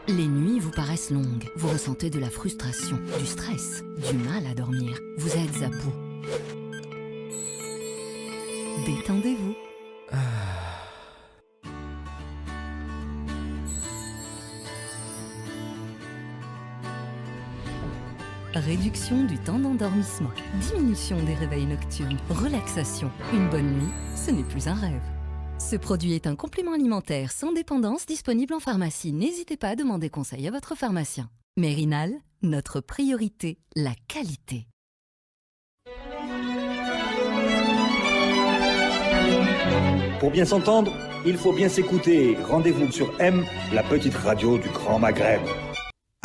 Les nuits vous paraissent longues, vous ressentez de la frustration, du stress, du mal à dormir, vous êtes à bout. Détendez-vous. Réduction du temps d'endormissement, diminution des réveils nocturnes, relaxation. Une bonne nuit, ce n'est plus un rêve. Ce produit est un complément alimentaire sans dépendance disponible en pharmacie. N'hésitez pas à demander conseil à votre pharmacien. Mérinal, notre priorité, la qualité. Pour bien s'entendre, il faut bien s'écouter. Rendez-vous sur M, la petite radio du Grand Maghreb.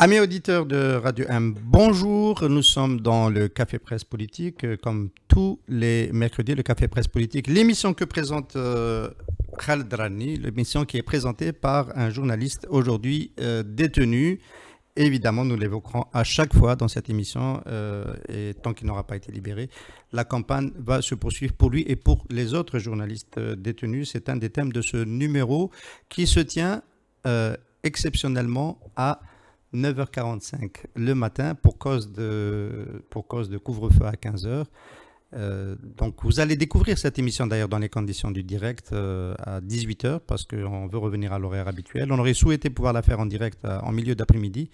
Amis auditeurs de Radio M, bonjour. Nous sommes dans le Café Presse Politique, comme tous les mercredis, le Café Presse Politique, l'émission que présente Khaled Rani, l'émission qui est présentée par un journaliste aujourd'hui détenu. Évidemment, nous l'évoquerons à chaque fois dans cette émission et tant qu'il n'aura pas été libéré, la campagne va se poursuivre pour lui et pour les autres journalistes détenus. C'est un des thèmes de ce numéro qui se tient exceptionnellement à 9h45 le matin pour cause de couvre-feu à 15h. Donc vous allez découvrir cette émission d'ailleurs dans les conditions du direct à 18h parce qu'on veut revenir à l'horaire habituel. On aurait souhaité pouvoir la faire en direct en milieu d'après-midi,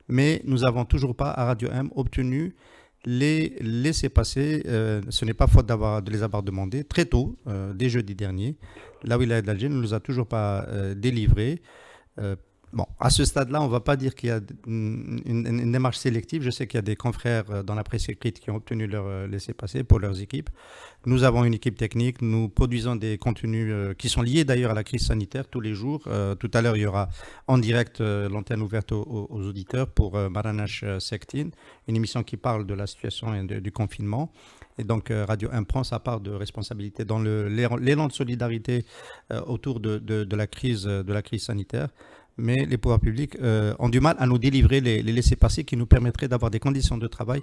mais nous n'avons toujours pas à Radio M obtenu les laissez-passer. Ce n'est pas faute de les avoir demandés très tôt, dès jeudi dernier. La wilaya d'Alger ne nous a toujours pas délivré. Bon, à ce stade-là, on ne va pas dire qu'il y a une démarche sélective. Je sais qu'il y a des confrères dans la presse écrite qui ont obtenu leur laissez-passer pour leurs équipes. Nous avons une équipe technique. Nous produisons des contenus qui sont liés d'ailleurs à la crise sanitaire tous les jours. Tout à l'heure, il y aura en direct l'antenne ouverte aux auditeurs pour Maranash Sektin, une émission qui parle de la situation et du confinement. Et donc, Radio 1 prend sa part de responsabilité dans l'élan de solidarité autour de la crise sanitaire. Mais les pouvoirs publics ont du mal à nous délivrer les laissez-passer qui nous permettraient d'avoir des conditions de travail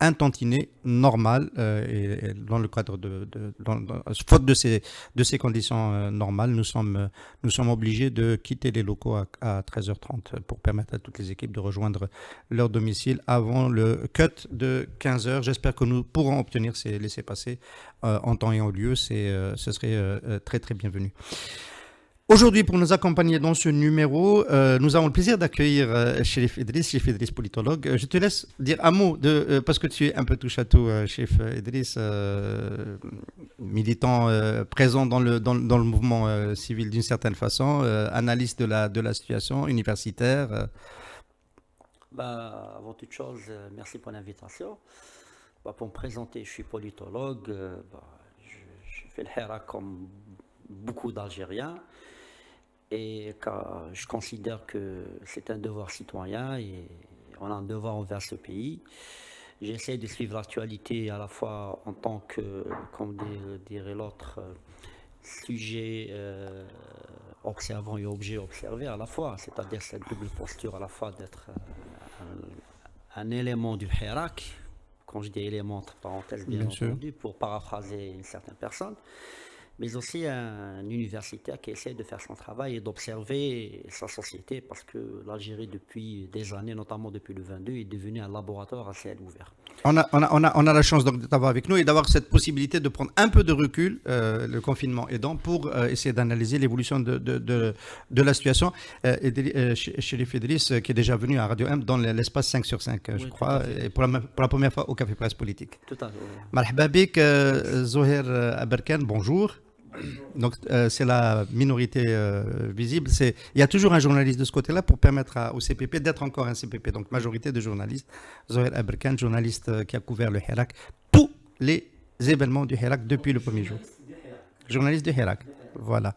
intantinées, normales, et dans le cadre faute de ces conditions normales, nous sommes obligés de quitter les locaux à 13h30 pour permettre à toutes les équipes de rejoindre leur domicile avant le cut de 15h. J'espère que nous pourrons obtenir ces laissez-passer en temps et en lieu. Ce serait très très bienvenu. Aujourd'hui, pour nous accompagner dans ce numéro, nous avons le plaisir d'accueillir Chérif Idriss, politologue. Je te laisse dire un mot, parce que tu es un peu touche-à-tout, Chérif Idriss, militant présent dans le mouvement civil d'une certaine façon, analyste de la situation universitaire. Avant toute chose, merci pour l'invitation. Pour me présenter, je suis politologue. Je fais le Hera comme beaucoup d'Algériens. Et je considère que c'est un devoir citoyen et on a un devoir envers ce pays. J'essaie de suivre l'actualité à la fois en tant que, comme dirait l'autre, sujet observant et objet observé à la fois, c'est-à-dire cette double posture à la fois d'être un élément du Hirak, quand je dis élément entre parenthèses bien entendu, pour paraphraser une certaine personne, mais aussi un universitaire qui essaie de faire son travail et d'observer sa société, parce que l'Algérie, depuis des années, notamment depuis le 22, est devenue un laboratoire à ciel ouvert. On a la chance de t'avoir avec nous et d'avoir cette possibilité de prendre un peu de recul, le confinement aidant, pour essayer d'analyser l'évolution de la situation. Chérif Idriss, qui est déjà venu à Radio M dans l'espace 5 sur 5, je crois, et pour la première fois au Café Presse Politique. Tout à fait. Marhaba bik, Zoher Aberkan, bonjour. Donc c'est la minorité visible. Il y a toujours un journaliste de ce côté-là pour permettre au CPP d'être encore un CPP. Donc majorité de journalistes. Zoher Aberkan, journaliste qui a couvert le Hirak, tous les événements du Hirak depuis le premier jour. Journaliste du Hirak. Voilà.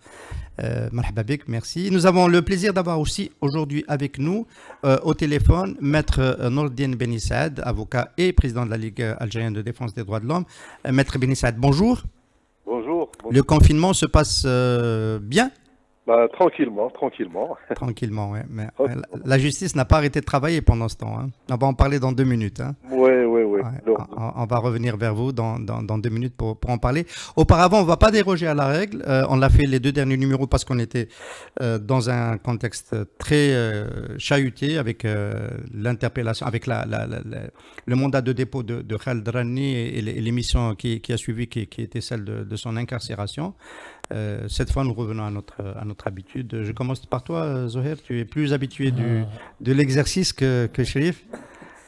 Marhaba bik, merci. Nous avons le plaisir d'avoir aussi aujourd'hui avec nous au téléphone Maître Nourdine Beni Saad, avocat et président de la Ligue algérienne de défense des droits de l'homme. Maître Beni Saad, bonjour. Bonjour. Le confinement se passe bien ? Tranquillement. Tranquillement, oui. Mais la justice n'a pas arrêté de travailler pendant ce temps. Hein. On va en parler dans 2 minutes. Hein. Oui. On va revenir vers vous dans 2 minutes pour en parler. Auparavant, on ne va pas déroger à la règle. On l'a fait les 2 derniers numéros parce qu'on était dans un contexte très chahuté avec l'interpellation, avec le mandat de dépôt de Khaled Drani et l'émission qui a suivi, qui était celle de son incarcération. Cette fois, nous revenons à notre habitude. Je commence par toi, Zoher. Tu es plus habitué de l'exercice que Chérif.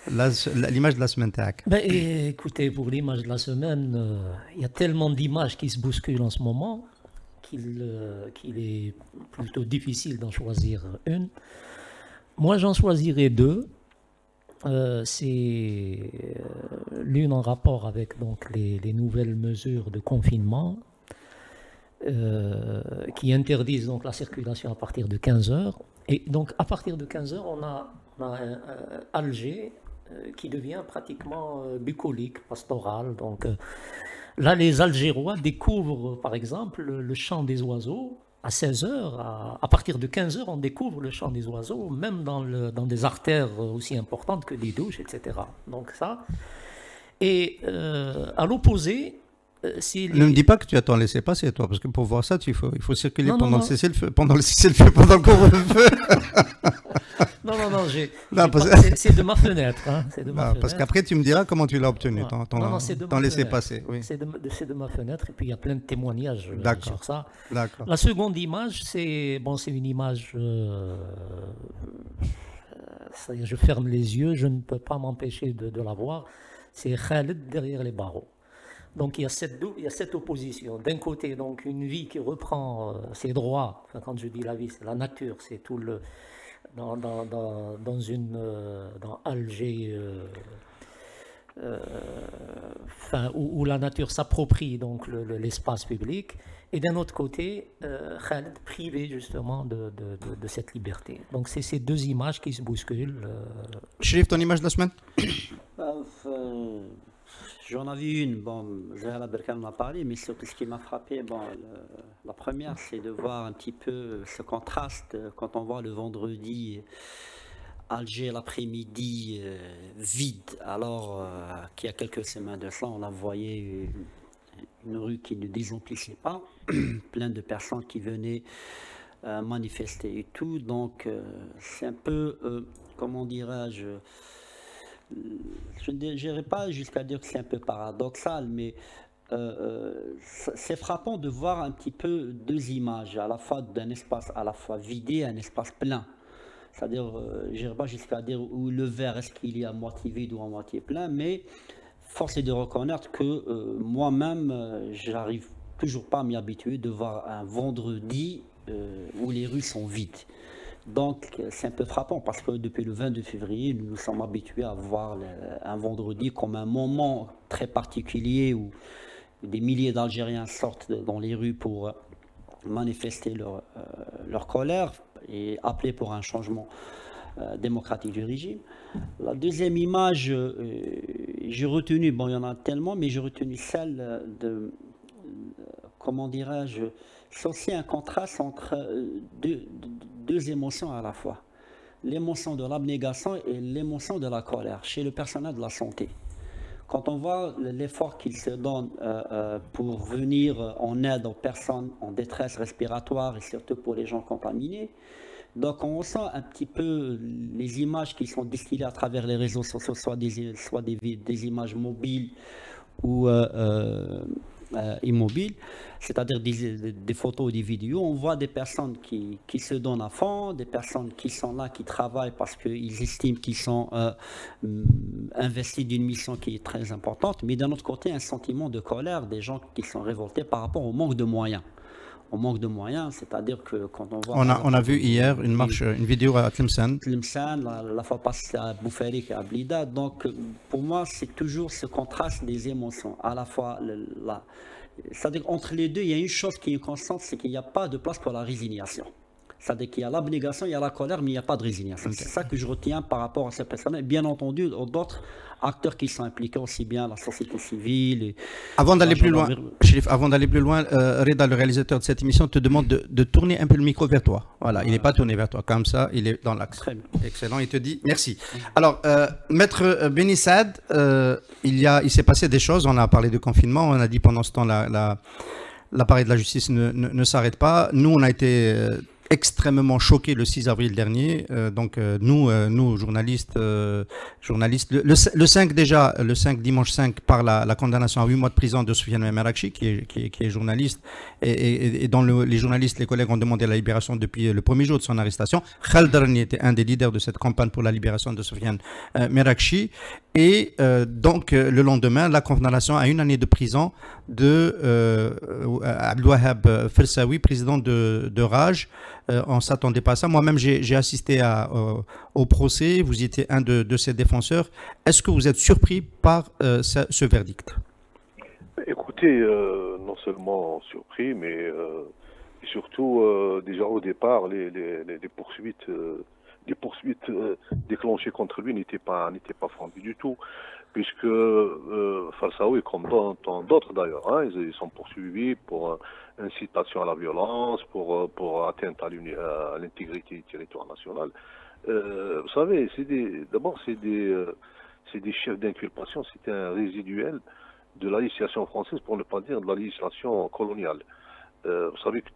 L'image de la semaine, tac. Écoutez, pour l'image de la semaine, il y a tellement d'images qui se bousculent en ce moment qu'il est plutôt difficile d'en choisir une. Moi, j'en choisirai 2. C'est l'une en rapport avec donc, les nouvelles mesures de confinement qui interdisent donc, la circulation à partir de 15h. Et donc, à partir de 15h, on a Alger qui devient pratiquement bucolique, pastoral. Donc là, les Algérois découvrent, par exemple, le chant des oiseaux à 16h. À partir de 15h, on découvre le chant des oiseaux, même dans des artères aussi importantes que des douches, etc. Donc ça. Et à l'opposé, ne me dis pas que tu as t'en laissé passer, toi, parce que pour voir ça, il faut circuler pendant le cessez-le-feu, pendant le couvre-feu. Non, c'est de ma fenêtre. Hein, parce qu'après, tu me diras comment tu l'as obtenu, t'en laisser passer. Oui. C'est de ma fenêtre, et puis il y a plein de témoignages sur ça. D'accord. La seconde image, c'est une image... je ferme les yeux, je ne peux pas m'empêcher de la voir. C'est Khaled derrière les barreaux. Donc il y a cette opposition. D'un côté, donc une vie qui reprend ses droits. Enfin, quand je dis la vie, c'est la nature, c'est tout le dans Alger, où la nature s'approprie donc l'espace public. Et d'un autre côté, Khaled privé justement de cette liberté. Donc c'est ces 2 images qui se bousculent. Chérif, ton image de la semaine? J'en avais une, Zahra Aberkan en a parlé, mais surtout ce qui m'a frappé, la première, c'est de voir un petit peu ce contraste quand on voit le vendredi Alger l'après-midi vide, alors qu'il y a quelques semaines de ça, on a voyé une rue qui ne désemplissait pas, plein de personnes qui venaient manifester et tout, donc c'est un peu, comment dirais-je, je ne dirais pas jusqu'à dire que c'est un peu paradoxal, mais c'est frappant de voir un petit peu 2 images, à la fois d'un espace à la fois vidé et un espace plein. C'est-à-dire, je n'irai pas jusqu'à dire où le verre, est-ce qu'il est à moitié vide ou à moitié plein, mais force est de reconnaître que moi-même, j'arrive toujours pas à m'y habituer de voir un vendredi où les rues sont vides. Donc c'est un peu frappant parce que depuis le 22 février, nous nous sommes habitués à voir un vendredi comme un moment très particulier où des milliers d'Algériens sortent dans les rues pour manifester leur colère et appeler pour un changement démocratique du régime. La deuxième image, j'ai retenu, il y en a tellement, mais j'ai retenu celle de, comment dirais-je, c'est aussi un contraste entre deux émotions à la fois. L'émotion de l'abnégation et l'émotion de la colère chez le personnel de la santé. Quand on voit l'effort qu'il se donne pour venir en aide aux personnes en détresse respiratoire et surtout pour les gens contaminés, donc on ressent un petit peu les images qui sont distillées à travers les réseaux sociaux, soit des images mobiles ou immobiles, c'est-à-dire des photos ou des vidéos. On voit des personnes qui se donnent à fond, des personnes qui sont là, qui travaillent parce qu'ils estiment qu'ils sont investis d'une mission qui est très importante, mais d'un autre côté, un sentiment de colère des gens qui sont révoltés par rapport au manque de moyens. Au manque de moyens, c'est-à-dire que quand on voit... On a vu hier une vidéo à Tlemcen. La fois passée à Boufarik et à Blida. Donc, pour moi, c'est toujours ce contraste des émotions. À la fois, c'est-à-dire entre les deux, il y a une chose qui est constante, c'est qu'il n'y a pas de place pour la résignation. C'est-à-dire qu'il y a l'abnégation, il y a la colère, mais il n'y a pas de résignation. C'est ça que je retiens par rapport à ces personnes. Et bien entendu, d'autres acteurs qui sont impliqués, aussi bien la société civile. Et Avant d'aller la plus loin, gendarmerie. Chérif, Reda, le réalisateur de cette émission, te demande de tourner un peu le micro vers toi. Voilà, il n'est pas tourné vers toi. Comme ça, il est dans l'axe. Très bien. Excellent, il te dit merci. Alors, Maître Beni Saad, il s'est passé des choses. On a parlé de confinement. On a dit pendant ce temps, l'appareil de la justice ne s'arrête pas. Nous, on a été extrêmement choqués le 6 avril dernier. Nous, journalistes, le 5 déjà, dimanche 5, par la condamnation à 8 mois de prison de Soufiane Merakchi, qui est journaliste, et dont les journalistes, les collègues ont demandé la libération depuis le premier jour de son arrestation. Khaled Drani était un des leaders de cette campagne pour la libération de Soufiane Merakchi. Et le lendemain, la condamnation à 1 année de prison de Abdelwahab Fersaoui, président de Rage. On ne s'attendait pas à ça. Moi-même, j'ai assisté au procès. Vous étiez un de ses défenseurs. Est-ce que vous êtes surpris par ce verdict? Écoutez, non seulement surpris, mais surtout, déjà au départ, les poursuites, déclenchées contre lui n'étaient pas fondées du tout, puisque Fersaoui, comme tant d'autres d'ailleurs, hein, ils sont poursuivis pour incitation à la violence, pour atteinte à l'intégrité du territoire national. Vous savez, c'est des chefs d'inculpation, c'est un résiduel de la législation française, pour ne pas dire de la législation coloniale. Vous savez que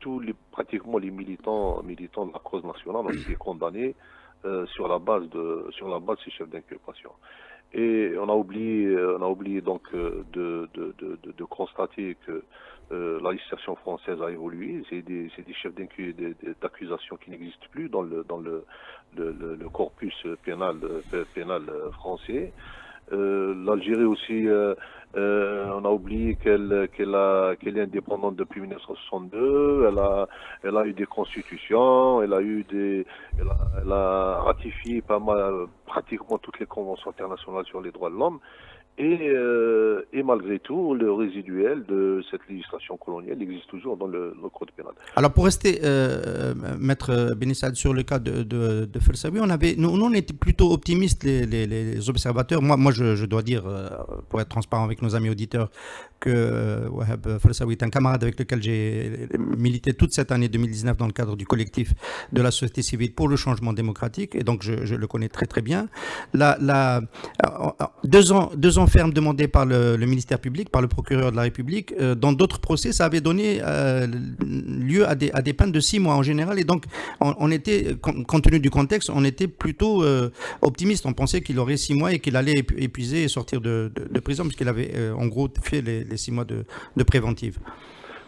pratiquement les militants de la cause nationale ont été condamnés sur la base de ces chefs d'inculpation. Et on a oublié donc de constater que la législation française a évolué. C'est des chefs d'accusation qui n'existent plus dans le corpus pénal français. L'Algérie aussi, on a oublié qu'elle est indépendante depuis 1962. Elle a eu des constitutions, elle a ratifié pratiquement toutes les conventions internationales sur les droits de l'homme. Et malgré tout, le résiduel de cette législation coloniale existe toujours dans le code pénal. Alors, pour rester, Maître Beni Saad, sur le cas de Fersaoui, nous, on était plutôt optimistes, les observateurs. Moi, je dois dire, pour être transparent avec nos amis auditeurs, que Wahab Fersaoui est un camarade avec lequel j'ai milité toute cette année 2019 dans le cadre du collectif de la société civile pour le changement démocratique, et donc je le connais très très bien. 2 ans ferme demandés par le ministère public, par le procureur de la République. Dans d'autres procès, ça avait donné lieu à des peines de 6 mois en général, et donc on était, compte tenu du contexte, on était plutôt optimiste. On pensait qu'il aurait 6 mois et qu'il allait épuiser et sortir de prison, puisqu'il avait en gros fait les 6 mois de préventive.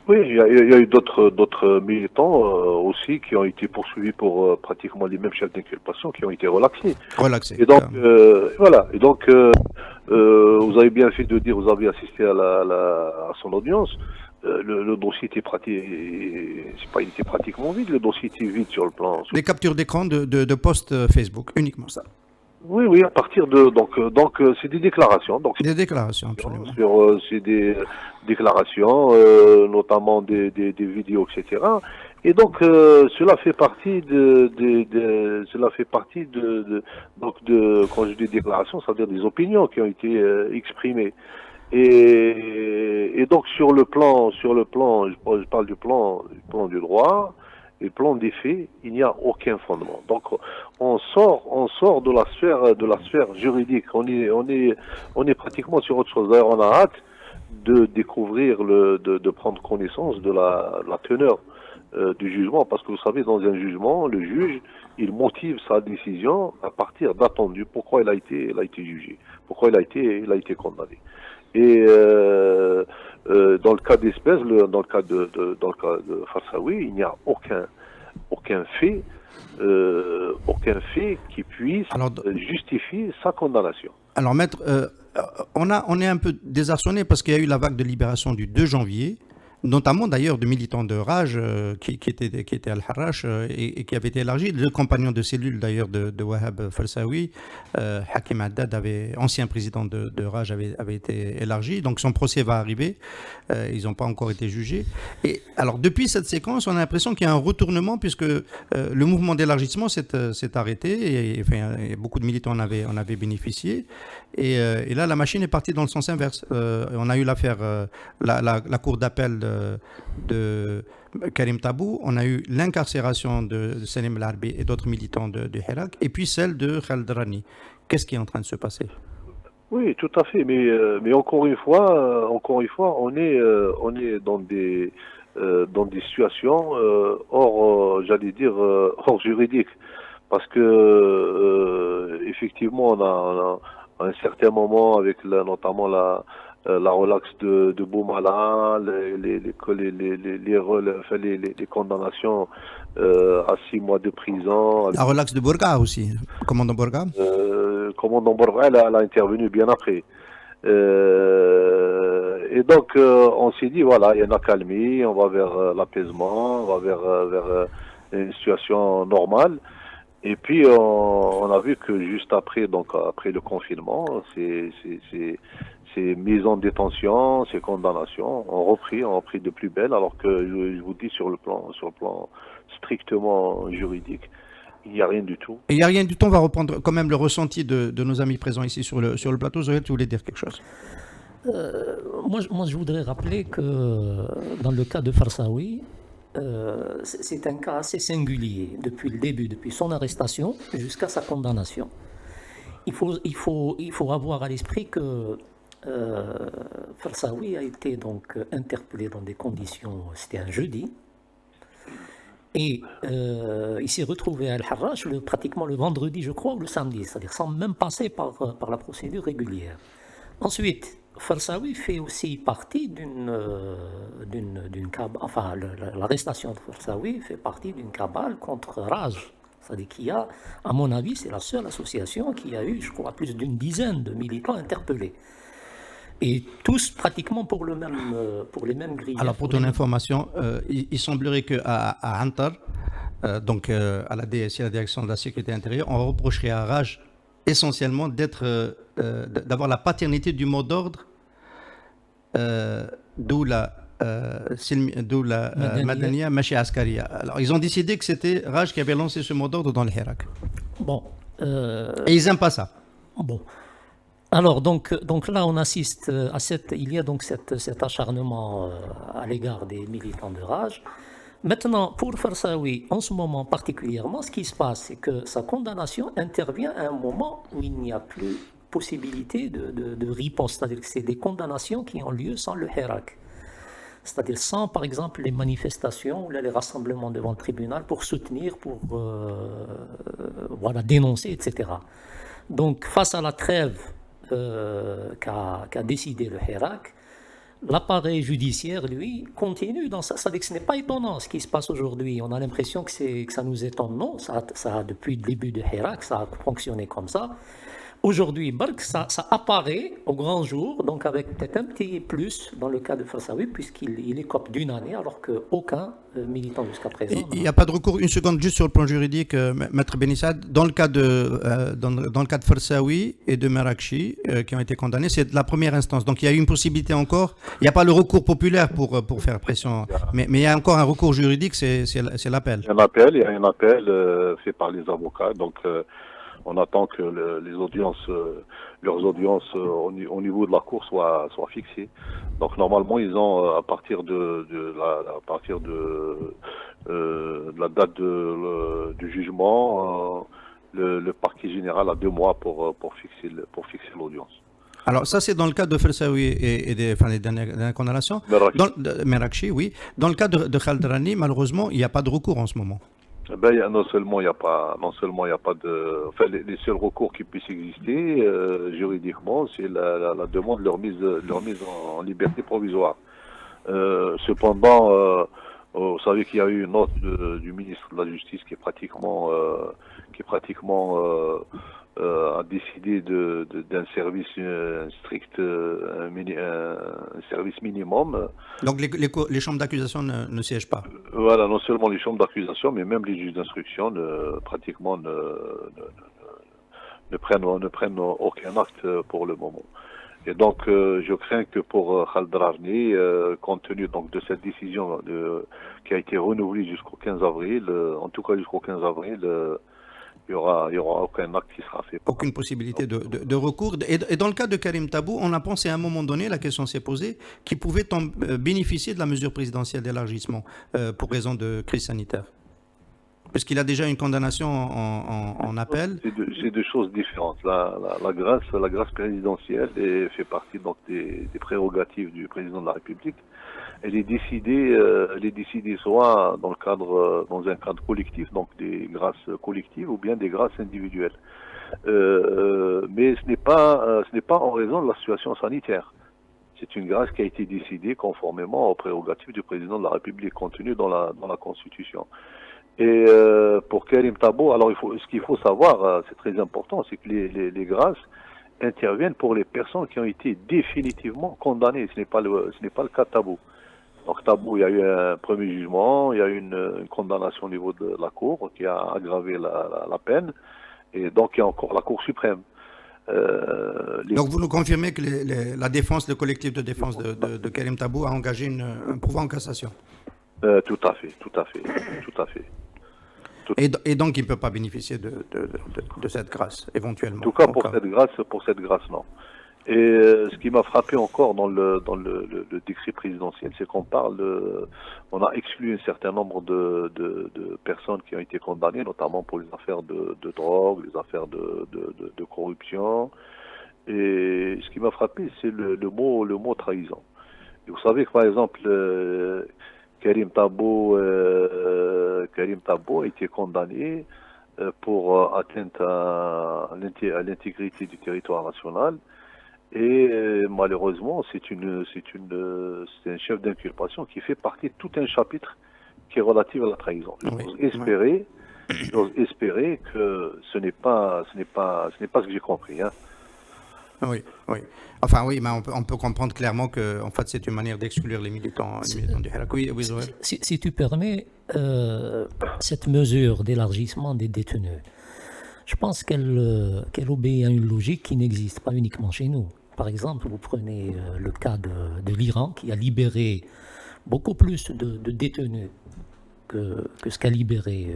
Oui, il y a eu d'autres militants aussi qui ont été poursuivis pour pratiquement les mêmes chefs d'inculpation, qui ont été relaxés. Et donc, voilà. Et donc, vous avez bien fait de dire, vous avez assisté à son audience. Le dossier était il était pratiquement vide. Le dossier était vide sur le plan. Les captures d'écran de posts Facebook, uniquement ça. Oui, à partir de donc c'est des déclarations. Donc des déclarations, absolument. C'est des déclarations, notamment des vidéos, etc. Et donc cela fait partie quand je dis déclarations, ça veut dire des opinions qui ont été exprimées. Et donc sur le plan, je parle du plan du droit. Et plan des faits, il n'y a aucun fondement. Donc, on sort de la sphère juridique. On est pratiquement sur autre chose. D'ailleurs, on a hâte de découvrir de prendre connaissance de la teneur du jugement, parce que vous savez, dans un jugement, le juge, il motive sa décision à partir d'attendus. Pourquoi il a été jugé, pourquoi il a été condamné. Et dans le cas d'espèce, dans le cas de Fersaoui, il n'y a aucun fait qui puisse justifier sa condamnation. Alors, Maître, on est un peu désarçonné parce qu'il y a eu la vague de libération du 2 janvier. notamment d'ailleurs de militants de Raj qui étaient à Al-Harrach et qui avaient été élargis. Le compagnon de cellule d'ailleurs de Wahab Farsaoui, Hakim Haddad, ancien président de Raj, avait été élargi. Donc son procès va arriver. Ils n'ont pas encore été jugés. Et alors depuis cette séquence, on a l'impression qu'il y a un retournement puisque le mouvement d'élargissement s'est arrêté et, enfin, beaucoup de militants en avaient bénéficié. Et là, la machine est partie dans le sens inverse. On a eu l'affaire, la cour d'appel de Karim Tabou, on a eu l'incarcération de Salim El-Harbi et d'autres militants de Hirak, et puis celle de Khaled Rani. Qu'est-ce qui est en train de se passer? Oui, tout à fait. Mais encore une fois, on est dans des situations j'allais dire hors juridique, parce que effectivement, on a à un certain moment avec notamment la relaxe de Boumala, les condamnations à 6 mois de prison. La relaxe de Bourga aussi, commandant Bourga. Commandant Bourga, elle a intervenu bien après. Et donc, on s'est dit, voilà, il y a une accalmie, on va vers l'apaisement, on va vers une situation normale. Et puis, on a vu que juste après, donc après le confinement, ces mises en détention, ces condamnations ont repris de plus belle, alors que je vous dis sur le plan strictement juridique, il n'y a rien du tout. Et il n'y a rien du tout. On va reprendre quand même le ressenti de nos amis présents ici sur le plateau. Zoé, tu voulais dire quelque chose? Moi, je voudrais rappeler que dans le cas de Farsaoui, c'est un cas assez singulier depuis le début, depuis son arrestation jusqu'à sa condamnation. Il faut avoir à l'esprit que Farsaoui a été donc interpellé dans des conditions, c'était un jeudi, et il s'est retrouvé à Al-Harrach pratiquement le vendredi, je crois, ou le samedi, c'est-à-dire sans même passer par la procédure régulière. Ensuite, Farsaoui fait aussi partie d'une cabale, enfin l'arrestation de Farsaoui fait partie d'une cabale contre Raj. C'est-à-dire qu'il y a, à mon avis, c'est la seule association qui a eu, je crois, plus d'une dizaine de militants interpellés. Et tous pratiquement pour les mêmes grilles. Alors pour ton information, il semblerait qu'à Antar, donc à la DSI, la Direction de la Sécurité Intérieure, on reprocherait à Raj essentiellement d'avoir la paternité du mot d'ordre, d'où la Madaniya Machi Askaria. Alors ils ont décidé que c'était Raj qui avait lancé ce mot d'ordre dans le Hirak. Bon. Et ils n'aiment pas ça. Bon. Alors donc là on assiste il y a donc cet acharnement à l'égard des militants de Raj. Maintenant, pour Farsaoui, en ce moment particulièrement, ce qui se passe, c'est que sa condamnation intervient à un moment où il n'y a plus possibilité de riposte, c'est-à-dire que c'est des condamnations qui ont lieu sans le Hirak. C'est-à-dire sans, par exemple, les manifestations ou les rassemblements devant le tribunal pour soutenir, pour dénoncer, etc. Donc, face à la trêve qu'a décidé le Hirak, l'appareil judiciaire, lui, continue dans ça. C'est-à-dire que ce n'est pas étonnant ce qui se passe aujourd'hui. On a l'impression que ça nous étonne. Non, ça depuis le début de Hirak, ça a fonctionné comme ça. Aujourd'hui, ça apparaît au grand jour, donc avec peut-être un petit plus dans le cas de Farsaoui, puisqu'il écope d'une année, alors qu'aucun militant jusqu'à présent. Il n'y a pas de recours. Une seconde, juste sur le plan juridique, Maître Benissad. Dans le cas de Farsaoui et de Merakchi, qui ont été condamnés, c'est de la première instance. Donc il y a eu une possibilité encore. Il n'y a pas le recours populaire pour faire pression. Mais il y a encore un recours juridique, c'est l'appel. Il y a un appel fait par les avocats. Donc on attend que leurs audiences au niveau de la Cour soient fixées. Donc normalement, ils ont à partir de la date du jugement, le parquet général a 2 mois pour fixer l'audience. Alors ça, c'est dans le cas de Farsaoui et des dernières condamnations. Merakchi, oui. Dans le cas de Khaled Rani, malheureusement, il n'y a pas de recours en ce moment. Non seulement il n'y a pas de, enfin les seuls recours qui puissent exister juridiquement, c'est la demande de leur mise en liberté provisoire. Cependant, vous savez qu'il y a eu une note du ministre de la Justice qui est pratiquement a décidé d'un service strict, un service minimum. Donc les chambres d'accusation ne siègent pas. Voilà, non seulement les chambres d'accusation, mais même les juges d'instruction pratiquement ne prennent aucun acte pour le moment. Et donc, je crains que pour Khaled Drarni, compte tenu donc de cette décision qui a été renouvelée jusqu'au 15 avril, en tout cas jusqu'au 15 avril, il y aura aucun acte qui sera fait. Aucune possibilité de recours. Et dans le cas de Karim Tabou, on a pensé à un moment donné, la question s'est posée, qu'il pouvait bénéficier de la mesure présidentielle d'élargissement pour raison de crise sanitaire. Parce qu'il a déjà une condamnation en appel. C'est deux choses différentes. La grâce présidentielle fait partie donc des prérogatives du président de la République. Elle est décidée soit dans un cadre collectif, donc des grâces collectives, ou bien des grâces individuelles. Mais ce n'est pas en raison de la situation sanitaire. C'est une grâce qui a été décidée conformément aux prérogatives du président de la République contenues dans la Constitution. Et pour Karim Tabou, alors ce qu'il faut savoir, c'est très important, c'est que les grâces interviennent pour les personnes qui ont été définitivement condamnées. Ce n'est pas le cas de Tabou. Donc Tabou, il y a eu un premier jugement, il y a eu une condamnation au niveau de la Cour qui a aggravé la peine, et donc il y a encore la Cour suprême. Donc vous nous confirmez que la défense, le collectif de défense de Karim Tabou a engagé un pourvoi en cassation? Tout à fait. Et donc il ne peut pas bénéficier de cette grâce, éventuellement. En tout cas, pour cette grâce, non. Et ce qui m'a frappé encore dans le décret présidentiel, c'est qu'on on a exclu un certain nombre de personnes qui ont été condamnées, notamment pour les affaires de drogue, les affaires de corruption. Et ce qui m'a frappé, c'est le mot trahison. Et vous savez que, par exemple, Karim Tabou a été condamné pour atteinte à l'intégrité du territoire national. Et malheureusement, c'est un chef d'inculpation qui fait partie de tout un chapitre qui est relatif à la trahison. J'ose espérer que ce n'est pas ce que j'ai compris. Hein. Oui. Enfin oui, mais on peut comprendre clairement que en fait c'est une manière d'exclure les militants du Hirak. Oui, si tu permets, cette mesure d'élargissement des détenus, je pense qu'elle obéit à une logique qui n'existe pas uniquement chez nous. Par exemple, vous prenez le cas de l'Iran qui a libéré beaucoup plus de détenus que ce qu'a libéré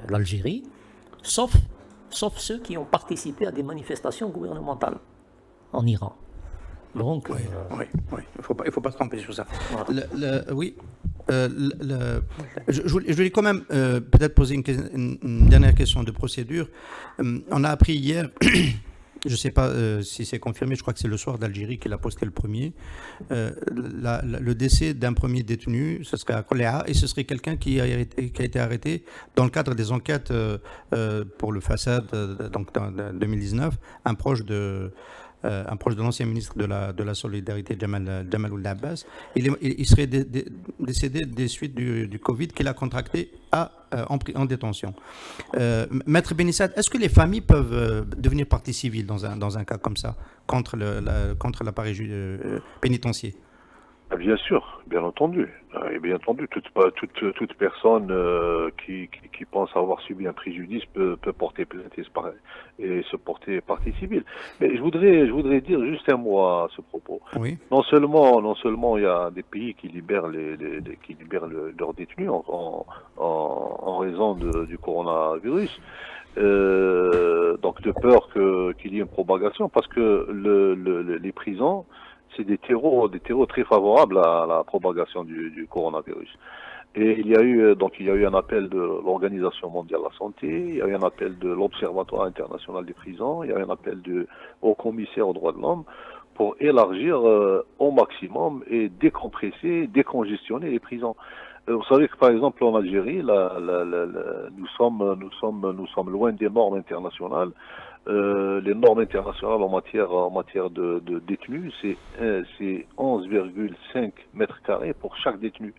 l'Algérie, sauf ceux qui ont participé à des manifestations gouvernementales en Iran. Donc, oui. Il faut pas se tromper sur ça. Voilà. Je voulais quand même peut-être poser une dernière question de procédure. On a appris hier, je ne sais pas si c'est confirmé, je crois que c'est le Soir d'Algérie qui l'a posté le premier, le décès d'un premier détenu, ce serait à Koléa, et ce serait quelqu'un qui a été arrêté dans le cadre des enquêtes pour le Fassad, donc en 2019, un proche de l'ancien ministre de la Solidarité, Jamal Ould Abbas. Il serait décédé des suites du Covid qu'il a contracté en détention. Maître Benissat, est-ce que les familles peuvent devenir partie civile dans un cas comme ça, contre l'appareil pénitentiaire? Bien sûr, bien entendu. Et bien entendu, toute personne qui pense avoir subi un préjudice peut porter plainte et se porter partie civile. Mais je voudrais dire juste un mot à ce propos. Oui. Non seulement il y a des pays qui libèrent leurs détenus en raison du coronavirus, donc de peur qu'il y ait une propagation, parce que les prisons, c'est des terreaux très favorables à la propagation du coronavirus. Et il y a eu un appel de l'Organisation mondiale de la santé, il y a eu un appel de l'Observatoire international des prisons, il y a eu un appel du Haut Commissaire aux droits de l'homme pour élargir au maximum et décompresser, décongestionner les prisons. Vous savez que par exemple en Algérie, nous sommes loin des normes internationales. Les normes internationales en matière de détenus, c'est 11,5 mètres carrés pour chaque détenu.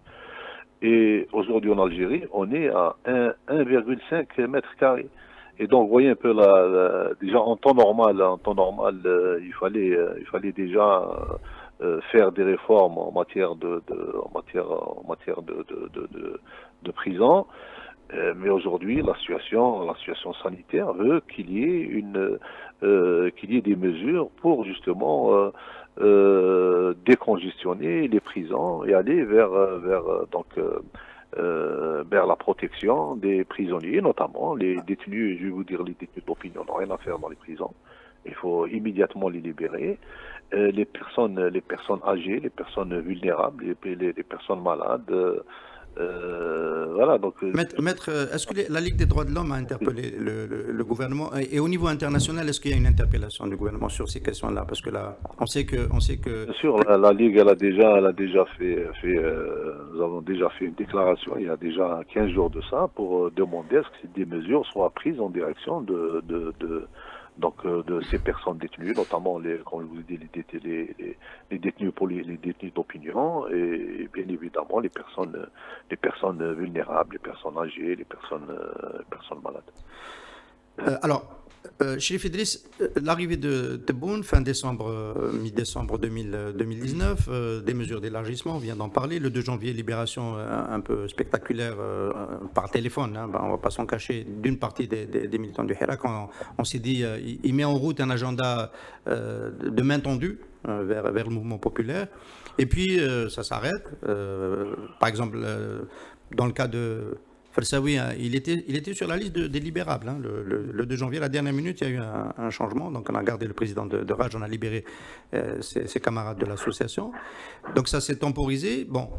Et aujourd'hui en Algérie, on est à 1,5 mètres carrés. Et donc, vous voyez un peu déjà en temps normal, il fallait déjà faire des réformes en matière de prison. Mais aujourd'hui, la situation sanitaire veut qu'il y ait des mesures pour justement décongestionner les prisons et aller vers la protection des prisonniers, notamment les détenus. Je vais vous dire, les détenus d'opinion n'ont rien à faire dans les prisons. Il faut immédiatement les libérer. Les personnes âgées, les personnes vulnérables, les personnes malades. Voilà, donc, Maître, est-ce que la Ligue des droits de l'homme a interpellé le gouvernement, et au niveau international, est-ce qu'il y a une interpellation du gouvernement sur ces questions-là? Parce que là, on sait que bien sûr, la Ligue, elle a déjà fait nous avons déjà fait une déclaration il y a déjà 15 jours de ça pour demander à ce que des mesures soient prises en direction de ces personnes détenues, notamment comme je vous dis, les détenus les détenus d'opinion, et bien évidemment les personnes vulnérables, les personnes âgées, les personnes malades. Alors, Chérif Idriss, l'arrivée de Tebboune fin décembre, mi-décembre 2019, des mesures d'élargissement, on vient d'en parler. Le 2 janvier, libération un peu spectaculaire par téléphone, hein, on ne va pas s'en cacher, d'une partie des militants du Hirak. On s'est dit, il met en route un agenda de main tendue vers le mouvement populaire. Et puis, ça s'arrête. Par exemple, dans le cas de Fersaoui, il était sur la liste des libérables. Hein. Le 2 janvier, la dernière minute, il y a eu un changement. Donc, on a gardé le président de Raj, on a libéré ses camarades de l'association. Donc, ça s'est temporisé. Bon.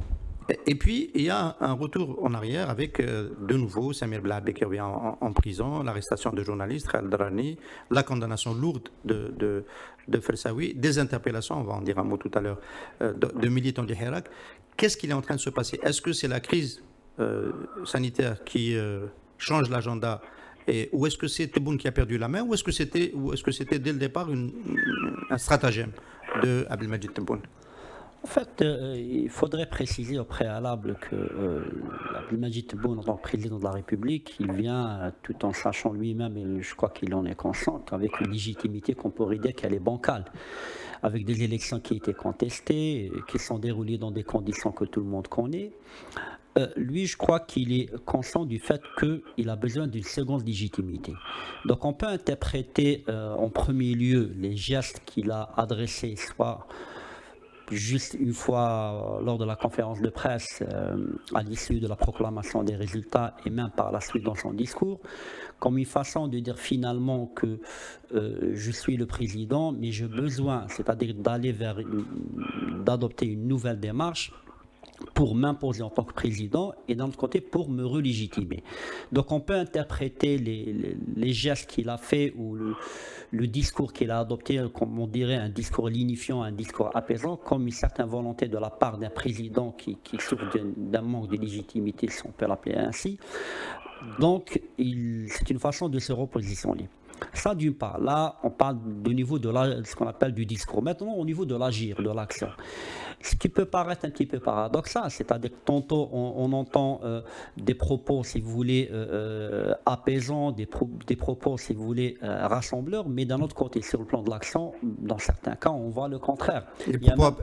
Et puis, il y a un retour en arrière avec de nouveau Samir Blahbi qui revient en prison, l'arrestation de journalistes, Khaled Drani, la condamnation lourde de Fersaoui, des interpellations, on va en dire un mot tout à l'heure, de militants du Hirak. Qu'est-ce qu'il est en train de se passer? Est-ce que c'est la crise sanitaire qui change l'agenda, ou est-ce que c'est Tebboune qui a perdu la main, ou est-ce que c'était dès le départ un stratagème de Abdelmadjid Tebboune? En fait, il faudrait préciser au préalable que Abdelmadjid Tebboune, en tant que président de la République, il vient tout en sachant lui-même, et je crois qu'il en est conscient, qu'avec une légitimité qu'on pourrait dire qu'elle est bancale, avec des élections qui étaient contestées, qui sont déroulées dans des conditions que tout le monde connaît. Lui, je crois qu'il est conscient du fait qu'il a besoin d'une seconde légitimité. Donc on peut interpréter en premier lieu les gestes qu'il a adressés, soit juste une fois lors de la conférence de presse à l'issue de la proclamation des résultats, et même par la suite dans son discours, comme une façon de dire finalement que je suis le président, mais j'ai besoin, c'est-à-dire d'adopter une nouvelle démarche pour m'imposer en tant que président, et d'un autre côté pour me relégitimer. Donc on peut interpréter les gestes qu'il a fait, ou le discours qu'il a adopté, comme on dirait un discours lignifiant, un discours apaisant, comme une certaine volonté de la part d'un président qui souffre d'un manque de légitimité, si on peut l'appeler ainsi. Donc c'est une façon de se repositionner. Ça, d'une part. Là, on parle du niveau de ce qu'on appelle du discours. Maintenant, au niveau de l'agir, de l'action. Ce qui peut paraître un petit peu paradoxal, c'est-à-dire que tantôt on entend des propos, si vous voulez, apaisants, des propos, si vous voulez, rassembleurs, mais d'un autre côté, sur le plan de l'action, dans certains cas, on voit le contraire.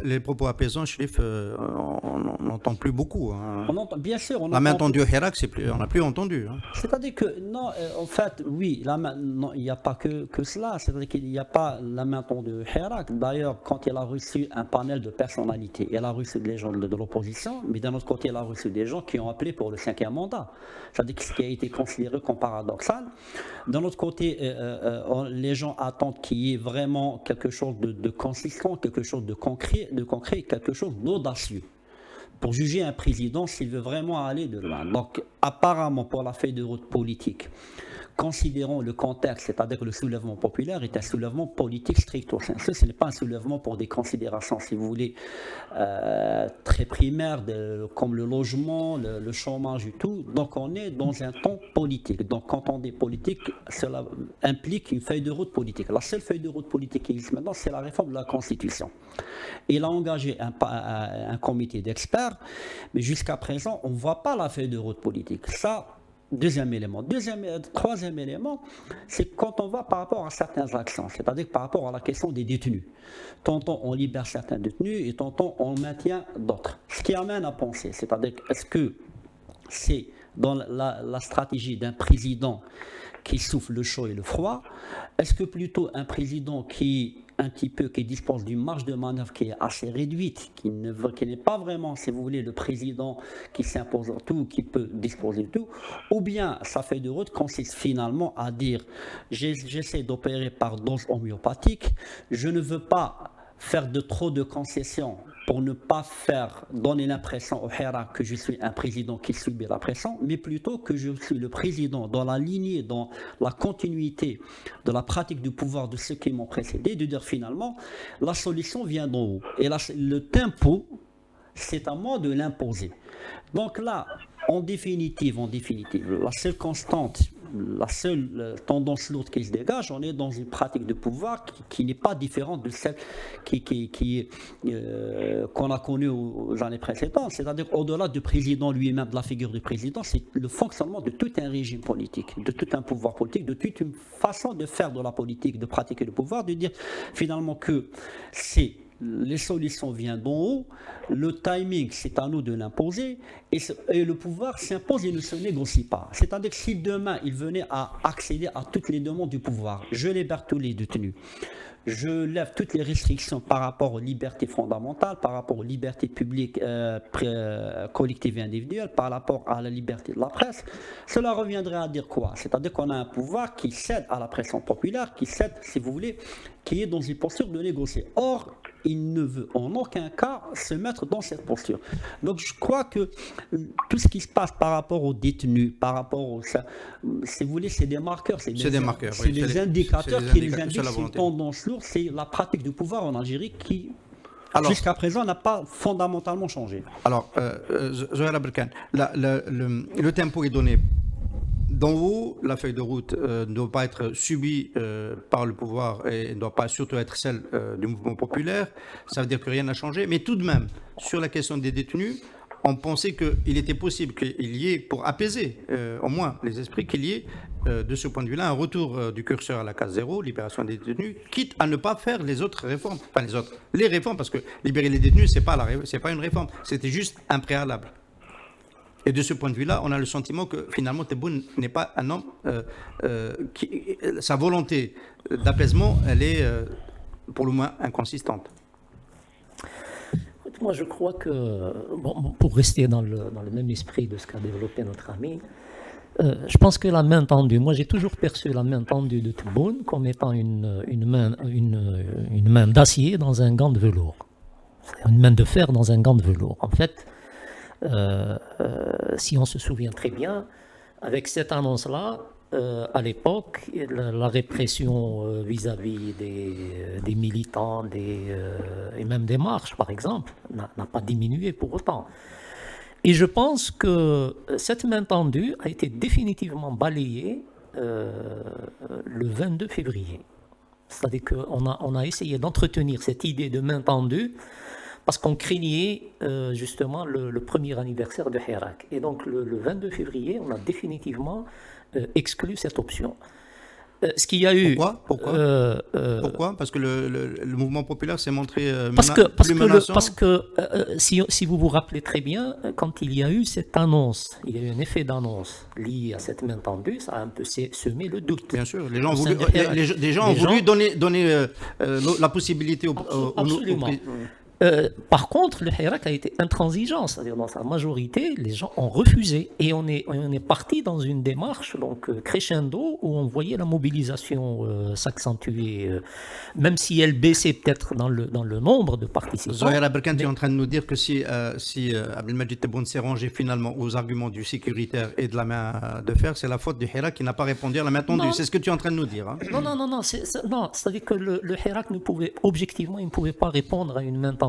Les propos apaisants, Chérif, on n'entend plus beaucoup. Hein. On entend, bien sûr. La main tendue au Hirak, on n'a plus entendu. Hein. C'est-à-dire que, non, en fait, oui, il n'y a pas que cela. C'est-à-dire qu'il n'y a pas la main tendue au Hirak. D'ailleurs, quand il a reçu un panel de personnalités, elle a reçu des gens de l'opposition, mais d'un autre côté, elle a reçu des gens qui ont appelé pour le 5e mandat. C'est-à-dire ce qui a été considéré comme paradoxal. D'un autre côté, les gens attendent qu'il y ait vraiment quelque chose de consistant, quelque chose de concret, quelque chose d'audacieux, pour juger un président s'il veut vraiment aller de loin. Donc, apparemment, pour la feuille de route politique, considérons le contexte, c'est-à-dire que le soulèvement populaire est un soulèvement politique stricto sensu. Ce n'est pas un soulèvement pour des considérations, si vous voulez, très primaires, comme le logement, le chômage et tout. Donc on est dans un ton politique. Donc quand on dit politique, cela implique une feuille de route politique. La seule feuille de route politique qui existe maintenant, c'est la réforme de la Constitution. Il a engagé un comité d'experts, mais jusqu'à présent, on ne voit pas la feuille de route politique. Ça, Deuxième élément. Troisième élément, c'est quand on va par rapport à certaines actions, c'est-à-dire par rapport à la question des détenus. Tantôt on libère certains détenus et tantôt on maintient d'autres. Ce qui amène à penser, c'est-à-dire est-ce que c'est dans la stratégie d'un président qui souffle le chaud et le froid, est-ce que plutôt un président qui dispose d'une marge de manœuvre qui est assez réduite, qui n'est pas vraiment, si vous voulez, le président qui s'impose tout, qui peut disposer de tout, ou bien sa feuille de route consiste finalement à dire j'essaie d'opérer par dose homéopathique, je ne veux pas faire trop de concessions pour ne pas donner l'impression au Hirak que je suis un président qui subit la pression, mais plutôt que je suis le président dans la lignée, dans la continuité de la pratique du pouvoir de ceux qui m'ont précédé, de dire finalement, la solution vient d'en haut. Et là, le tempo, c'est à moi de l'imposer. Donc là, en définitive, la seule constante, la seule tendance lourde qui se dégage, on est dans une pratique de pouvoir qui n'est pas différente de celle qu'on a connue aux années précédentes. C'est-à-dire, au-delà du président lui-même, de la figure du président, c'est le fonctionnement de tout un régime politique, de tout un pouvoir politique, de toute une façon de faire de la politique, de pratiquer le pouvoir, de dire finalement que les solutions viennent d'en haut, le timing c'est à nous de l'imposer et le pouvoir s'impose et ne se négocie pas. C'est-à-dire que si demain il venait à accéder à toutes les demandes du pouvoir, je libère tous les détenus, je lève toutes les restrictions par rapport aux libertés fondamentales, par rapport aux libertés publiques, collectives et individuelles, par rapport à la liberté de la presse, cela reviendrait à dire quoi? C'est-à-dire qu'on a un pouvoir qui cède à la pression populaire, qui cède, si vous voulez, qui est dans une posture de négocier. Or, il ne veut en aucun cas se mettre dans cette posture. Donc je crois que tout ce qui se passe par rapport aux détenus, par rapport si vous voulez, c'est des marqueurs, c'est des indicateurs qui nous indiquent une tendance lourde, c'est la pratique du pouvoir en Algérie qui, jusqu'à présent, n'a pas fondamentalement changé. Alors, Zohair Aberkan, le tempo est donné d'en haut, la feuille de route ne doit pas être subie par le pouvoir et ne doit pas surtout être celle du mouvement populaire. Ça veut dire que rien n'a changé. Mais tout de même, sur la question des détenus, on pensait qu'il était possible qu'il y ait, pour apaiser au moins les esprits, qu'il y ait de ce point de vue-là un retour du curseur à la case zéro, libération des détenus, quitte à ne pas faire les autres réformes. Enfin les réformes, parce que libérer les détenus, c'est pas une réforme, c'était juste un préalable. Et de ce point de vue-là, on a le sentiment que finalement Tebboune n'est pas un homme sa volonté d'apaisement, elle est pour le moins inconsistante. Moi, je crois que, pour rester dans le même esprit de ce qu'a développé notre ami, je pense que la main tendue, moi j'ai toujours perçu la main tendue de Tebboune comme étant une main d'acier dans un gant de velours. Une main de fer dans un gant de velours. En fait, si on se souvient très bien, avec cette annonce-là, à l'époque, la répression vis-à-vis des militants et même des marches, par exemple, n'a pas diminué pour autant. Et je pense que cette main tendue a été définitivement balayée le 22 février. C'est-à-dire qu'on a essayé d'entretenir cette idée de main tendue parce qu'on craignait justement le premier anniversaire de Hirak. Et donc le 22 février, on a définitivement exclu cette option. Ce qu'il y a eu... Pourquoi Pourquoi? Parce que le mouvement populaire s'est montré plus menaçant. Parce que si vous vous rappelez très bien, quand il y a eu cette annonce, il y a eu un effet d'annonce lié à cette main tendue, ça a un peu semé le doute. Bien sûr, les gens ont voulu donner la possibilité au par contre, le Hirak a été intransigeant, c'est-à-dire dans sa majorité, les gens ont refusé et on est parti dans une démarche donc crescendo où on voyait la mobilisation s'accentuer, même si elle baissait peut-être dans le nombre de participants. Zohair Aberkan, tu es en train de nous dire que si Abdelmajid Tebboune s'est rangé finalement aux arguments du sécuritaire et de la main de fer, c'est la faute du Hirak qui n'a pas répondu à la main tendue. C'est ce que tu es en train de nous dire. Hein? Non, c'est-à-dire que le Hirak objectivement, il ne pouvait pas répondre à une main tendue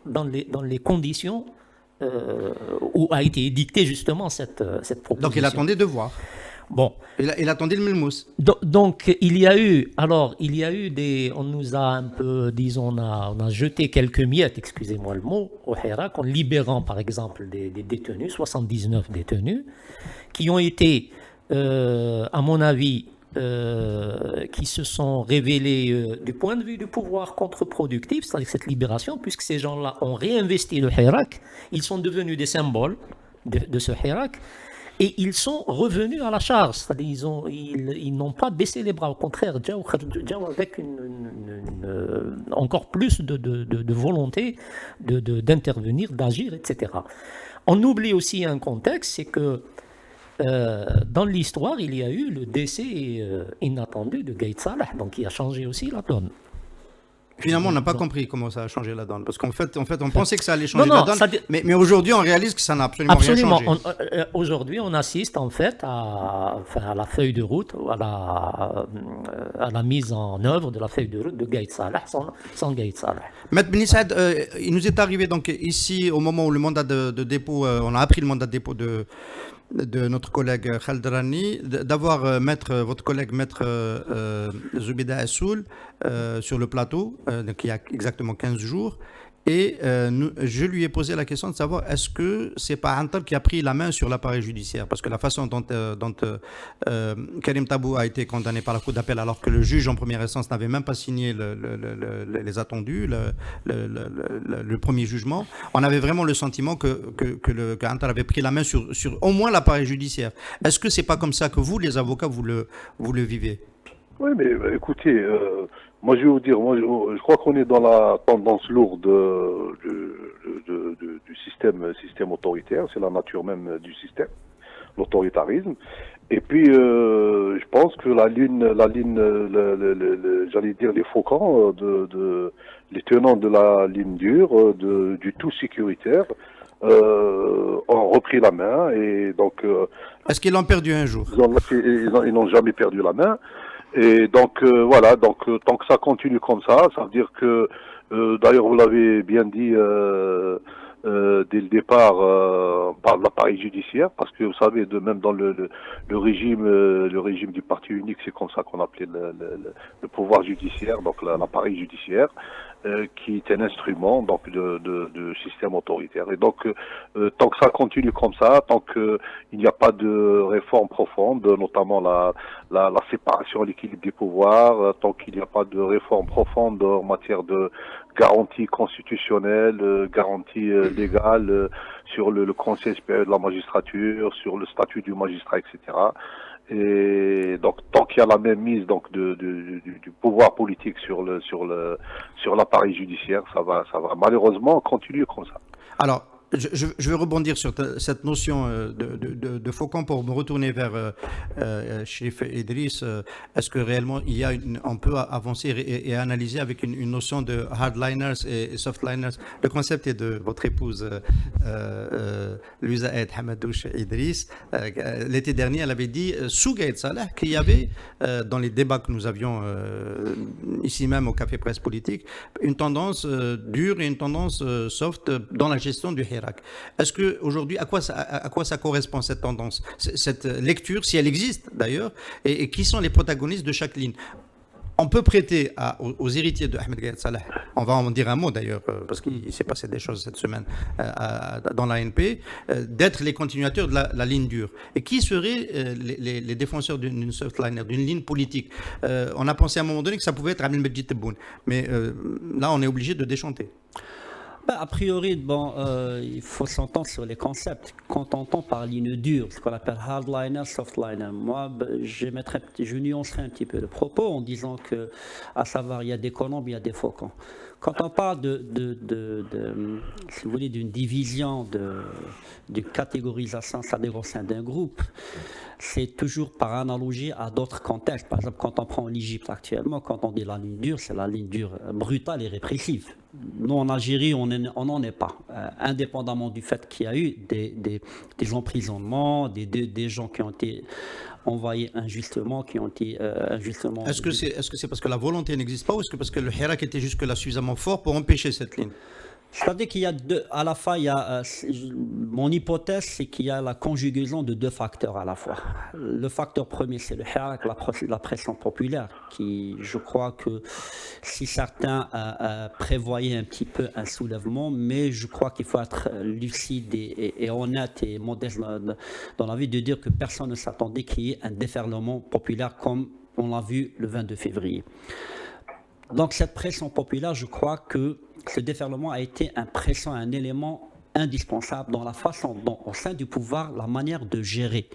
dans les conditions où a été édictée justement cette proposition. Donc il attendait de voir. Bon. Il attendait le Milmous. Donc il y a eu on nous a un peu, disons, on a jeté quelques miettes, excusez-moi le mot, au Hirak, en libérant par exemple des détenus, 79 détenus, qui ont été, à mon avis, qui se sont révélés du point de vue du pouvoir contre-productif, c'est-à-dire cette libération, puisque ces gens-là ont réinvesti le Hirak, ils sont devenus des symboles de ce Hirak, et ils sont revenus à la charge, c'est-à-dire ils n'ont pas baissé les bras, au contraire, avec encore plus de volonté d'intervenir, d'agir, etc. On oublie aussi un contexte, c'est que dans l'histoire, il y a eu le décès inattendu de Gaït Salah, donc qui a changé aussi la donne. Finalement, on n'a pas compris comment ça a changé la donne. Parce qu'en fait, on pensait que ça allait changer la donne. Mais aujourd'hui, on réalise que ça n'a absolument rien changé. Aujourd'hui, on assiste en fait à la feuille de route, à la mise en œuvre de la feuille de route de Gaït Salah, sans Gaït Salah. Maître Ben Saïd, il nous est arrivé donc ici, au moment où le mandat de dépôt, on a appris le mandat de dépôt de notre collègue Khaled Rani, d'avoir votre collègue Maître Zoubida Assoul sur le plateau, donc il y a exactement 15 jours. Et je lui ai posé la question de savoir est-ce que c'est pas Antal qui a pris la main sur l'appareil judiciaire, parce que la façon dont Karim Tabou a été condamné par la cour d'appel alors que le juge en première instance n'avait même pas signé les attendus, le premier jugement, on avait vraiment le sentiment que Antal avait pris la main sur au moins l'appareil judiciaire. Est-ce que c'est pas comme ça que vous, les avocats, vous le vivez? Oui, mais écoutez, moi je vais vous dire, je crois qu'on est dans la tendance lourde du système autoritaire, c'est la nature même du système, l'autoritarisme. Et puis je pense que j'allais dire les faucons, les tenants de la ligne dure, du tout sécuritaire, ont repris la main et donc. Est-ce qu'ils l'ont perdu un jour? Ils n'ont jamais perdu la main. Et donc voilà, donc tant que ça continue comme ça veut dire que d'ailleurs vous l'avez bien dit dès le départ par l'appareil judiciaire, parce que vous savez même dans le régime du parti unique, c'est comme ça qu'on appelait le pouvoir judiciaire, donc l'appareil judiciaire, qui est un instrument donc de système autoritaire. Et donc tant que ça continue comme ça, tant que il n'y a pas de réforme profonde, notamment la séparation, l'équilibre des pouvoirs, tant qu'il n'y a pas de réforme profonde en matière de garantie constitutionnelle, garantie légale sur le Conseil supérieur de la magistrature, sur le statut du magistrat, etc. Et donc tant qu'il y a la même mise donc du pouvoir politique sur l'appareil judiciaire, ça va malheureusement continuer comme ça. Alors je vais rebondir sur cette notion de faucon pour me retourner vers Chérif Idriss. Est-ce que réellement on peut avancer et analyser avec une notion de hardliners et softliners? Le concept est de votre épouse Louisa Aid Hamadouche Idriss. L'été dernier, elle avait dit sous Gaït Salah qu'il y avait dans les débats que nous avions ici même au Café Presse Politique une tendance dure et une tendance soft dans la gestion du Hirak. Est-ce qu'aujourd'hui, à quoi ça correspond cette tendance, cette lecture, si elle existe d'ailleurs, et qui sont les protagonistes de chaque ligne? On peut prêter aux héritiers de Ahmed Gaït Salah, on va en dire un mot d'ailleurs, parce qu'il s'est passé des choses cette semaine dans l'ANP, d'être les continuateurs de la ligne dure. Et qui seraient les défenseurs d'une softliner, d'une ligne politique? On a pensé à un moment donné que ça pouvait être Abdel Medjid Tebboune, mais là on est obligé de déchanter. A priori, il faut s'entendre sur les concepts. Quand on entend par ligne dure, ce qu'on appelle hardliner, softliner, moi, je nuancerai un petit peu le propos en disant que, à savoir, il y a des colombes, il y a des faucons. Quand on parle si vous voulez, d'une division, d'une catégorisation, c'est-à-dire au sein d'un groupe, c'est toujours par analogie à d'autres contextes. Par exemple, quand on prend l'Égypte actuellement, quand on dit la ligne dure, c'est la ligne dure brutale et répressive. Nous, en Algérie, on n'en est pas. Indépendamment du fait qu'il y a eu des emprisonnements, des gens qui ont été envoyés injustement, qui ont été injustement... Est-ce que c'est parce que la volonté n'existe pas, ou est-ce que parce que le Hirak était jusque-là suffisamment fort pour empêcher cette ligne? C'est-à-dire qu'il y a à la fois, mon hypothèse, c'est qu'il y a la conjugaison de deux facteurs à la fois. Le facteur premier, c'est le hirak, la pression populaire, qui, je crois que si certains prévoyaient un petit peu un soulèvement, mais je crois qu'il faut être lucide et honnête et modeste dans la vie de dire que personne ne s'attendait qu'il y ait un déferlement populaire comme on l'a vu le 22 février. Donc cette pression populaire, je crois que ce déferlement a été un élément indispensable dans la façon dont, au sein du pouvoir, la manière de gérer.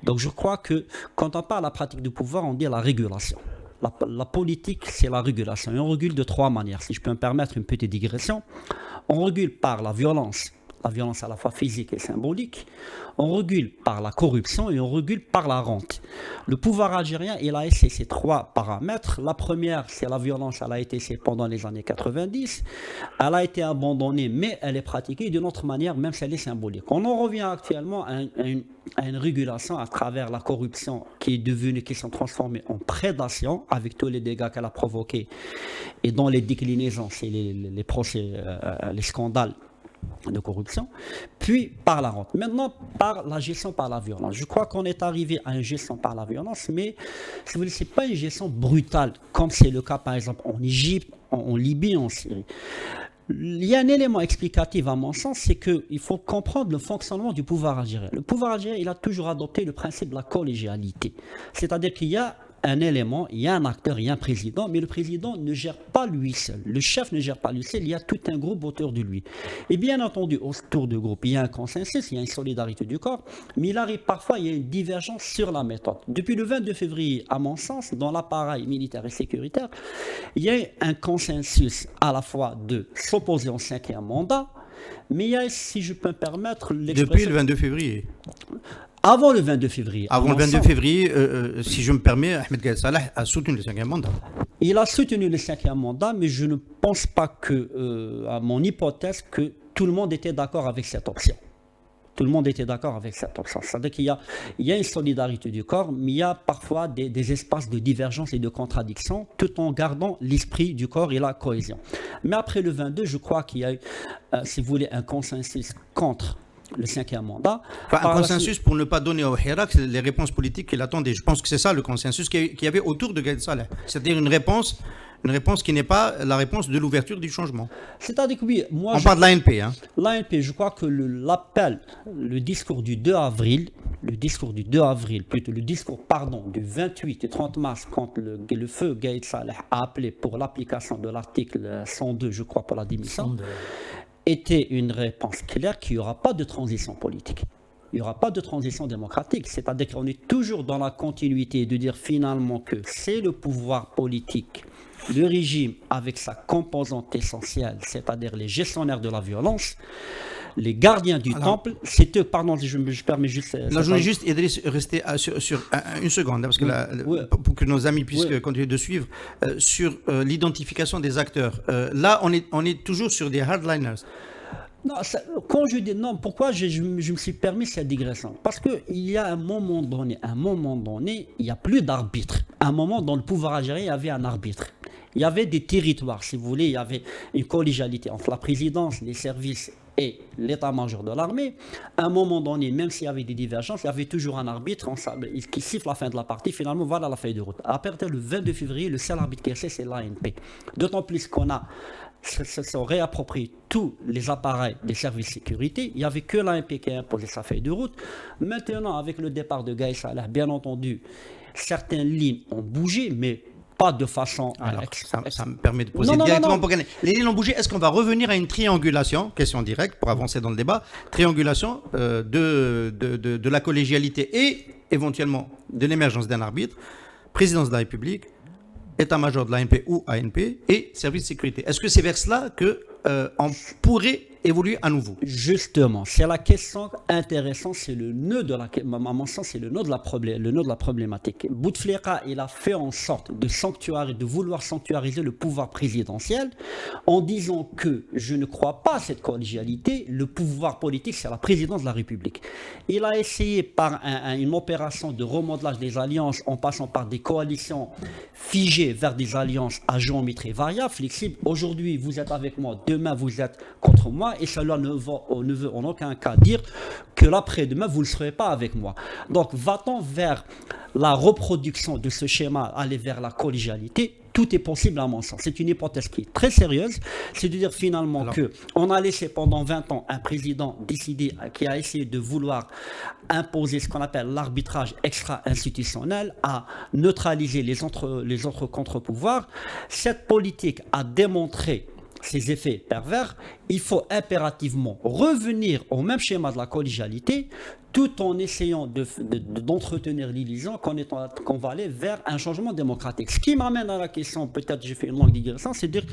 Donc je crois que quand on parle de la pratique du pouvoir, on dit la régulation. La politique, c'est la régulation. Et on régule de trois manières. Si je peux me permettre une petite digression, on régule par la violence à la fois physique et symbolique, on régule par la corruption et on régule par la rente. Le pouvoir algérien, il a essayé ces trois paramètres. La première, c'est la violence, elle a été essayée pendant les années 90, elle a été abandonnée, mais elle est pratiquée d'une autre manière, même si elle est symbolique. On en revient actuellement à une régulation à travers la corruption qui s'est transformée en prédation, avec tous les dégâts qu'elle a provoqués, et dont les déclinaisons, c'est les procès, les scandales de corruption, puis par la rente. Maintenant, par la gestion par la violence. Je crois qu'on est arrivé à une gestion par la violence, mais si vous voulez, ce n'est pas une gestion brutale, comme c'est le cas par exemple en Égypte, en Libye, en Syrie. Il y a un élément explicatif à mon sens, c'est qu'il faut comprendre le fonctionnement du pouvoir algérien. Le pouvoir algérien, il a toujours adopté le principe de la collégialité. C'est-à-dire qu'il y a un élément, il y a un acteur, il y a un président, mais le président ne gère pas lui seul. Le chef ne gère pas lui seul, il y a tout un groupe autour de lui. Et bien entendu, autour du groupe, il y a un consensus, il y a une solidarité du corps, mais il arrive parfois, il y a une divergence sur la méthode. Depuis le 22 février, à mon sens, dans l'appareil militaire et sécuritaire, il y a un consensus à la fois de s'opposer au 5e mandat, mais il y a, si je peux me permettre, depuis le 22 février. Avant le 22 février. Avant le 22 février, si je me permets, Ahmed Gaïd Salah a soutenu le 5e mandat. Il a soutenu le 5e mandat, mais je ne pense pas que, à mon hypothèse, que tout le monde était d'accord avec cette option. Tout le monde était d'accord avec cette option. C'est-à-dire qu'il y a une solidarité du corps, mais il y a parfois des espaces de divergence et de contradiction, tout en gardant l'esprit du corps et la cohésion. Mais après le 22, je crois qu'il y a eu, si vous voulez, un consensus contre le 5e mandat. Enfin, un consensus pour ne pas donner au Hirak les réponses politiques qu'il attendait. Je pense que c'est ça le consensus qu'il y avait autour de Gaïd Salah. C'est-à-dire une réponse qui n'est pas la réponse de l'ouverture du changement. C'est-à-dire que oui, moi... On parle de l'ANP. Hein. L'ANP, je crois que le discours du 2 avril, plutôt le discours, du 28 et 30 mars, quand le feu Gaïd Salah a appelé pour l'application de l'article 102, je crois, pour la démission, était une réponse claire qu'il n'y aura pas de transition politique. Il n'y aura pas de transition démocratique. C'est-à-dire qu'on est toujours dans la continuité de dire finalement que c'est le pouvoir politique, le régime avec sa composante essentielle, c'est-à-dire les gestionnaires de la violence, les gardiens du temple, c'est eux, pardon, je permets juste... Là, je voulais juste, Idriss, rester sur une seconde, parce que pour que nos amis puissent continuer de suivre, sur l'identification des acteurs. Là, on est toujours sur des hardliners. Non, quand je dis non, pourquoi je me suis permis cette digression? Parce qu'il y a un moment donné, il n'y a plus d'arbitre. Un moment dans le pouvoir algérien, il y avait un arbitre. Il y avait des territoires, si vous voulez, il y avait une collégialité entre la présidence, les services et l'état-major de l'armée. À un moment donné, même s'il y avait des divergences, il y avait toujours un arbitre qui siffle la fin de la partie. Finalement, voilà la feuille de route. À partir du 22 février, le seul arbitre qui est, c'est l'ANP. D'autant plus qu'on a se sont réappropriés tous les appareils des services de sécurité. Il n'y avait que l'ANP qui a imposé sa feuille de route. Maintenant, avec le départ de Gaïd Salah, bien entendu, certaines lignes ont bougé, mais pas de façon... Alors, ça me permet de poser directement pour gagner. Les lignes ont bougé. Est-ce qu'on va revenir à une triangulation, question directe pour avancer dans le débat, triangulation de la collégialité et éventuellement de l'émergence d'un arbitre, présidence de la République, état-major de l'ANP ou ANP et service de sécurité. Est-ce que c'est vers cela qu'on pourrait évoluer à nouveau. Justement, c'est la question intéressante, c'est le nœud de la, à mon sens, c'est le nœud de la problématique. Bouteflika, il a fait en sorte de vouloir sanctuariser le pouvoir présidentiel en disant que je ne crois pas à cette collégialité, le pouvoir politique, c'est la présidence de la République. Il a essayé par une opération de remodelage des alliances en passant par des coalitions figées vers des alliances à géométrie variable, flexible. Aujourd'hui, vous êtes avec moi, demain, vous êtes contre moi, et cela ne veut en aucun cas dire que l'après-demain, vous ne serez pas avec moi. Donc, va-t-on vers la reproduction de ce schéma, aller vers la collégialité? Tout est possible à mon sens. C'est une hypothèse qui est très sérieuse. C'est de dire finalement qu'on a laissé pendant 20 ans un président décidé qui a essayé de vouloir imposer ce qu'on appelle l'arbitrage extra-institutionnel, à neutraliser les autres contre-pouvoirs. Cette politique a démontré ses effets pervers. Il faut impérativement revenir au même schéma de la collégialité, tout en essayant d'entretenir l'illusion qu'on va aller vers un changement démocratique. Ce qui m'amène à la question, peut-être j'ai fait une longue digression, c'est de dire,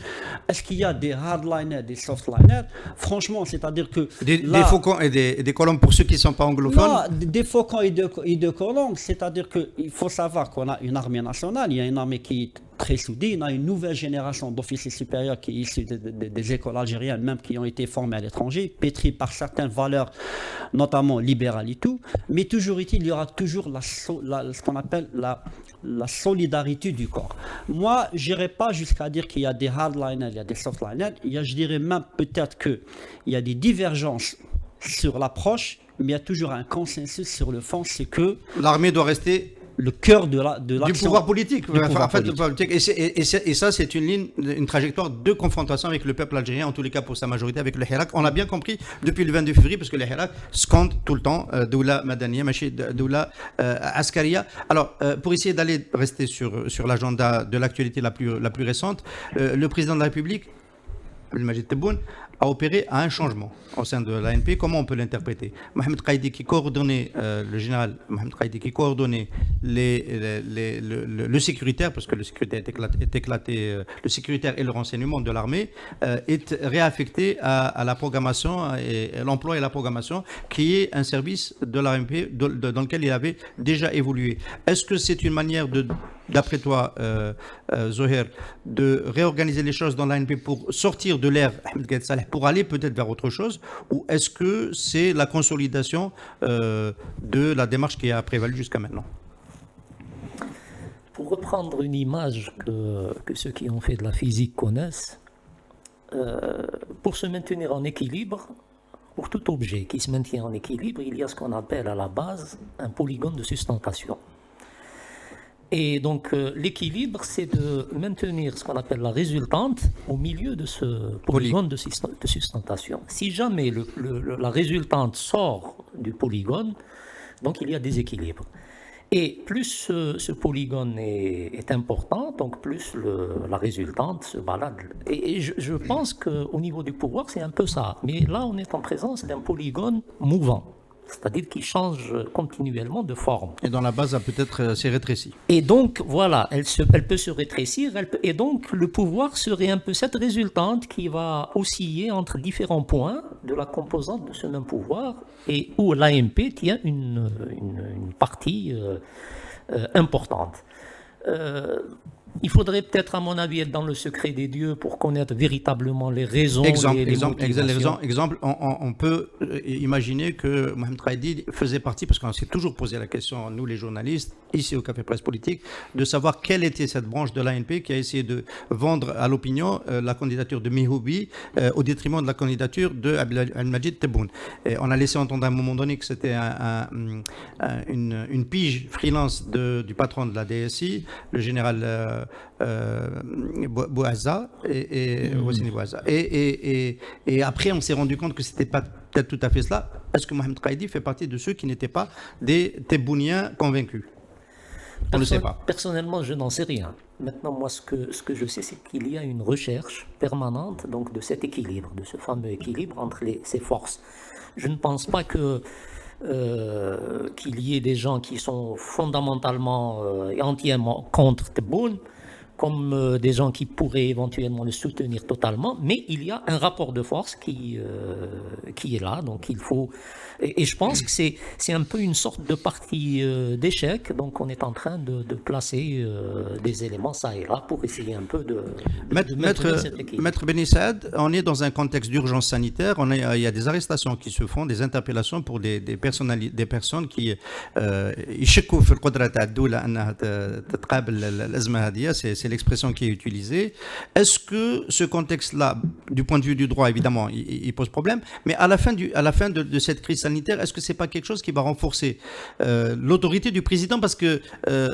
est-ce qu'il y a des hardliners, des softliners? Franchement, c'est-à-dire que... Des faucons et des colombes pour ceux qui ne sont pas anglophones? Non, des faucons et de colombes, c'est-à-dire qu'il faut savoir qu'on a une armée nationale, il y a une armée qui est très soudée, on a une nouvelle génération d'officiers supérieurs qui est issue des écoles algériennes, même qui ont été formés à l'étranger, pétris par certaines valeurs, notamment libérales et tout, mais toujours il y aura toujours ce qu'on appelle la solidarité du corps. Moi, je n'irai pas jusqu'à dire qu'il y a des hardliners, il y a des softliners, je dirais même peut-être qu'il y a des divergences sur l'approche, mais il y a toujours un consensus sur le fond, c'est que l'armée doit rester le cœur de l'action. Du pouvoir politique. Et ça, c'est une trajectoire de confrontation avec le peuple algérien, en tous les cas pour sa majorité, avec le Hirak. On l'a bien compris depuis le 22 février, parce que le Hirak scande tout le temps Doula Madaniya, Doula Askaria. Alors, pour essayer d'aller rester sur l'agenda de l'actualité la plus récente, le président de la République, Abdelmajid Tebboune, a opéré à un changement au sein de l'ANP. Comment on peut l'interpréter? Mohamed Qaïdi, qui coordonnait, le général Mohamed Qaïdi, qui coordonnait le sécuritaire, parce que le sécuritaire est éclaté, le sécuritaire et le renseignement de l'armée, est réaffecté à la programmation, et l'emploi et la programmation, qui est un service de l'ANP dans lequel il avait déjà évolué. Est-ce que c'est une manière d'après toi, Zoher, de réorganiser les choses dans l'ANP pour sortir de l'ère Ahmed Gaïd Saleh, pour aller peut-être vers autre chose, ou est-ce que c'est la consolidation de la démarche qui a prévalu jusqu'à maintenant? Pour reprendre une image que ceux qui ont fait de la physique connaissent, pour se maintenir en équilibre, pour tout objet qui se maintient en équilibre, il y a ce qu'on appelle à la base un polygone de sustentation. Et donc l'équilibre, c'est de maintenir ce qu'on appelle la résultante au milieu de ce polygone de sustentation. Si jamais la résultante sort du polygone, donc il y a déséquilibre. Et plus ce polygone est important, donc plus la résultante se balade. Et je pense qu'au niveau du pouvoir, c'est un peu ça. Mais là, on est en présence d'un polygone mouvant. C'est-à-dire qu'il change continuellement de forme. Et dans la base, peut-être s'est rétrécie. Et donc, voilà, elle peut se rétrécir, et donc le pouvoir serait un peu cette résultante qui va osciller entre différents points de la composante de ce même pouvoir, et où l'ANP tient une partie importante. Il faudrait peut-être, à mon avis, être dans le secret des dieux pour connaître véritablement les raisons. Exemple, on peut imaginer que Mohamed Qaïdi faisait partie, parce qu'on s'est toujours posé la question, nous les journalistes, ici au Café Presse Politique, de savoir quelle était cette branche de l'ANP qui a essayé de vendre à l'opinion la candidature de Mihoubi au détriment de la candidature de Abdelmajid Tebboune. Et on a laissé entendre à un moment donné que c'était une pige freelance du patron de la DSI, le général Bouazza et après on s'est rendu compte que c'était pas peut-être tout à fait cela. Est-ce que Mohamed Qaïdi fait partie de ceux qui n'étaient pas des Tebbouniens convaincus? On ne sait pas. Personnellement, je n'en sais rien. Maintenant, moi, ce que je sais, c'est qu'il y a une recherche permanente donc, de cet équilibre, de ce fameux équilibre entre ces forces. Je ne pense pas qu'il y ait des gens qui sont fondamentalement et entièrement contre Tebboune. comme des gens qui pourraient éventuellement le soutenir totalement, mais il y a un rapport de force qui est là, donc il faut... Et je pense que c'est un peu une sorte de partie d'échec, donc on est en train de placer des éléments ça et là pour essayer un peu de maintenir cette équipe. Maître Beni Saad, on est dans un contexte d'urgence sanitaire, il y a des arrestations qui se font, des interpellations pour des personnes qui يشكوا في القدرة تاع الدولة أنها تتقابل الأزمة هذه, c'est l'expression qui est utilisée. Est-ce que ce contexte-là, du point de vue du droit, évidemment, il pose problème, mais à la fin de cette crise sanitaire, est-ce que c'est pas quelque chose qui va renforcer l'autorité du président, parce que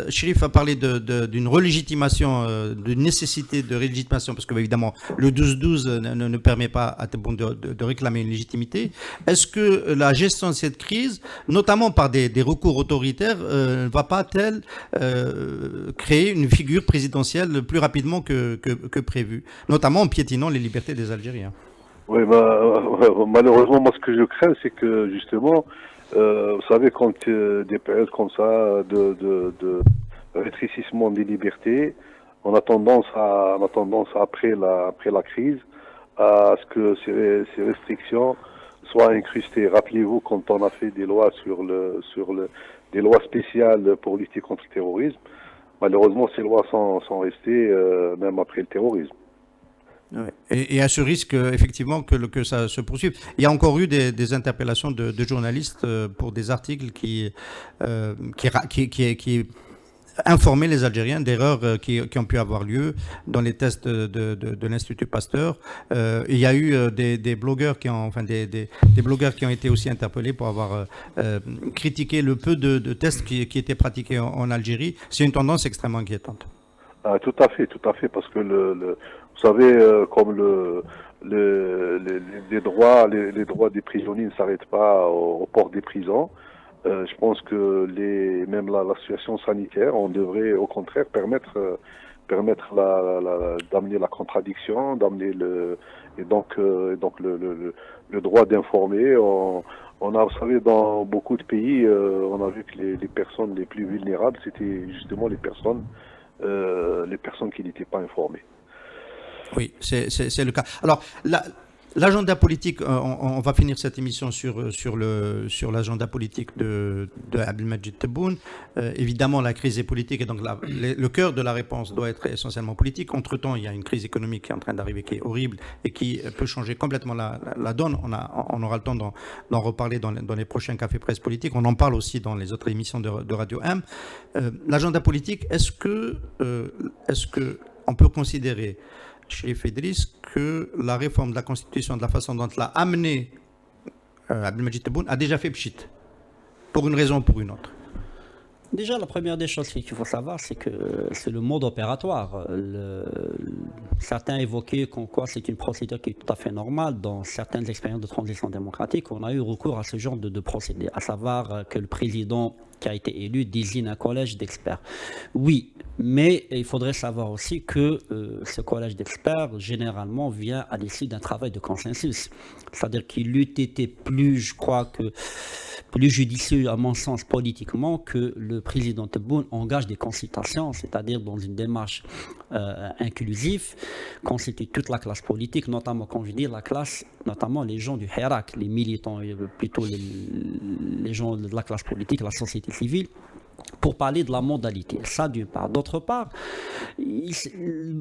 Chérif a parlé d'une relégitimation, d'une nécessité de légitimation, parce que évidemment le 12-12 ne permet pas à Tebboune de réclamer une légitimité. Est-ce que la gestion de cette crise, notamment par des recours autoritaires, ne va pas-elle créer une figure présidentielle plus rapidement que prévu, notamment en piétinant les libertés des Algériens? Oui, malheureusement, moi, ce que je crains, c'est que justement, vous savez, quand des périodes comme ça de rétrécissement des libertés, on a tendance après la crise à ce que ces restrictions soient incrustées. Rappelez-vous, quand on a fait des lois des lois spéciales pour lutter contre le terrorisme, malheureusement, ces lois sont restées même après le terrorisme. Ouais. Et à ce risque, effectivement, que ça se poursuive. Il y a encore eu des interpellations de journalistes pour des articles qui informaient les Algériens d'erreurs qui ont pu avoir lieu dans les tests de l'Institut Pasteur. Il y a eu des blogueurs des blogueurs qui ont été aussi interpellés pour avoir critiqué le peu de tests qui étaient pratiqués en Algérie. C'est une tendance extrêmement inquiétante. Tout à fait, parce que vous savez, comme les droits des prisonniers ne s'arrêtent pas aux portes des prisons. Je pense que même la situation sanitaire, on devrait au contraire permettre d'amener la contradiction, d'amener le droit d'informer. On a, vous savez, dans beaucoup de pays, on a vu que les personnes les plus vulnérables, c'était justement les personnes qui n'étaient pas informées. Oui, c'est le cas. Alors, l'agenda politique, on va finir cette émission sur l'agenda politique de Abdelmadjid Tebboune. Évidemment, la crise est politique et donc le cœur de la réponse doit être essentiellement politique. Entre-temps, il y a une crise économique qui est en train d'arriver, qui est horrible et qui peut changer complètement la donne. On aura le temps d'en reparler dans les prochains cafés presse politiques. On en parle aussi dans les autres émissions de Radio M. L'agenda politique, est-ce que on peut considérer, Chérif Idriss, que la réforme de la Constitution, de la façon dont l'a amené Abdelmadjid Tebboune, a déjà fait pchit, pour une raison ou pour une autre? Déjà, la première des choses qu'il faut savoir, c'est que c'est le mode opératoire. Certains évoquaient qu'en quoi c'est une procédure qui est tout à fait normale. Dans certaines expériences de transition démocratique, on a eu recours à ce genre de procédé, à savoir que le président qui a été élu désigne un collège d'experts. Oui, mais il faudrait savoir aussi que ce collège d'experts, généralement, vient à l'issue d'un travail de consensus. C'est-à-dire qu'il eût été plus judicieux, à mon sens, politiquement, que le président Tebboune engage des consultations, c'est-à-dire dans une démarche inclusive, consulter toute la classe politique, notamment, quand je dis la classe, notamment les gens du Hirak, les militants, plutôt les gens de la classe politique, la société civile, pour parler de la modalité. Ça, d'une part. D'autre part,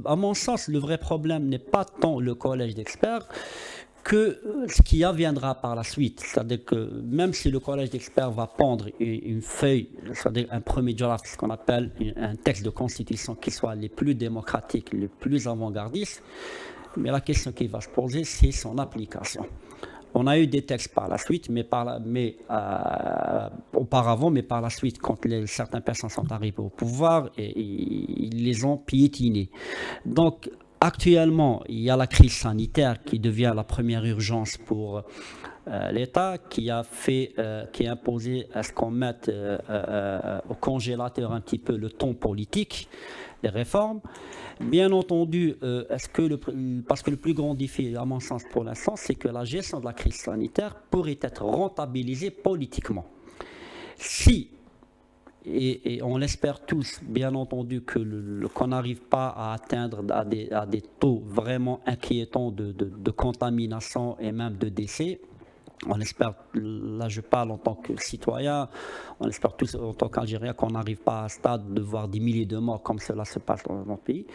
à mon sens, le vrai problème n'est pas tant le collège d'experts que ce qui viendra par la suite. C'est-à-dire que même si le collège d'experts va pondre une feuille, c'est-à-dire un premier draft, ce qu'on appelle un texte de constitution qui soit les plus démocratiques, les plus avant-gardistes, mais la question qui va se poser, c'est son application. On a eu des textes par la suite, auparavant, mais par la suite, quand certaines personnes sont arrivées au pouvoir, ils les ont piétinés. Donc, actuellement, il y a la crise sanitaire qui devient la première urgence pour l'État, qui a imposé à ce qu'on mette au congélateur un petit peu le ton politique des réformes. Bien entendu, parce que le plus grand défi, à mon sens pour l'instant, c'est que la gestion de la crise sanitaire pourrait être rentabilisée politiquement. Si et on l'espère tous, bien entendu, qu'on n'arrive pas à atteindre à des taux vraiment inquiétants de contamination et même de décès. On espère, là je parle en tant que citoyen, on espère tous en tant qu'Algérien qu'on n'arrive pas à un stade de voir des milliers de morts comme cela se passe dans notre pays.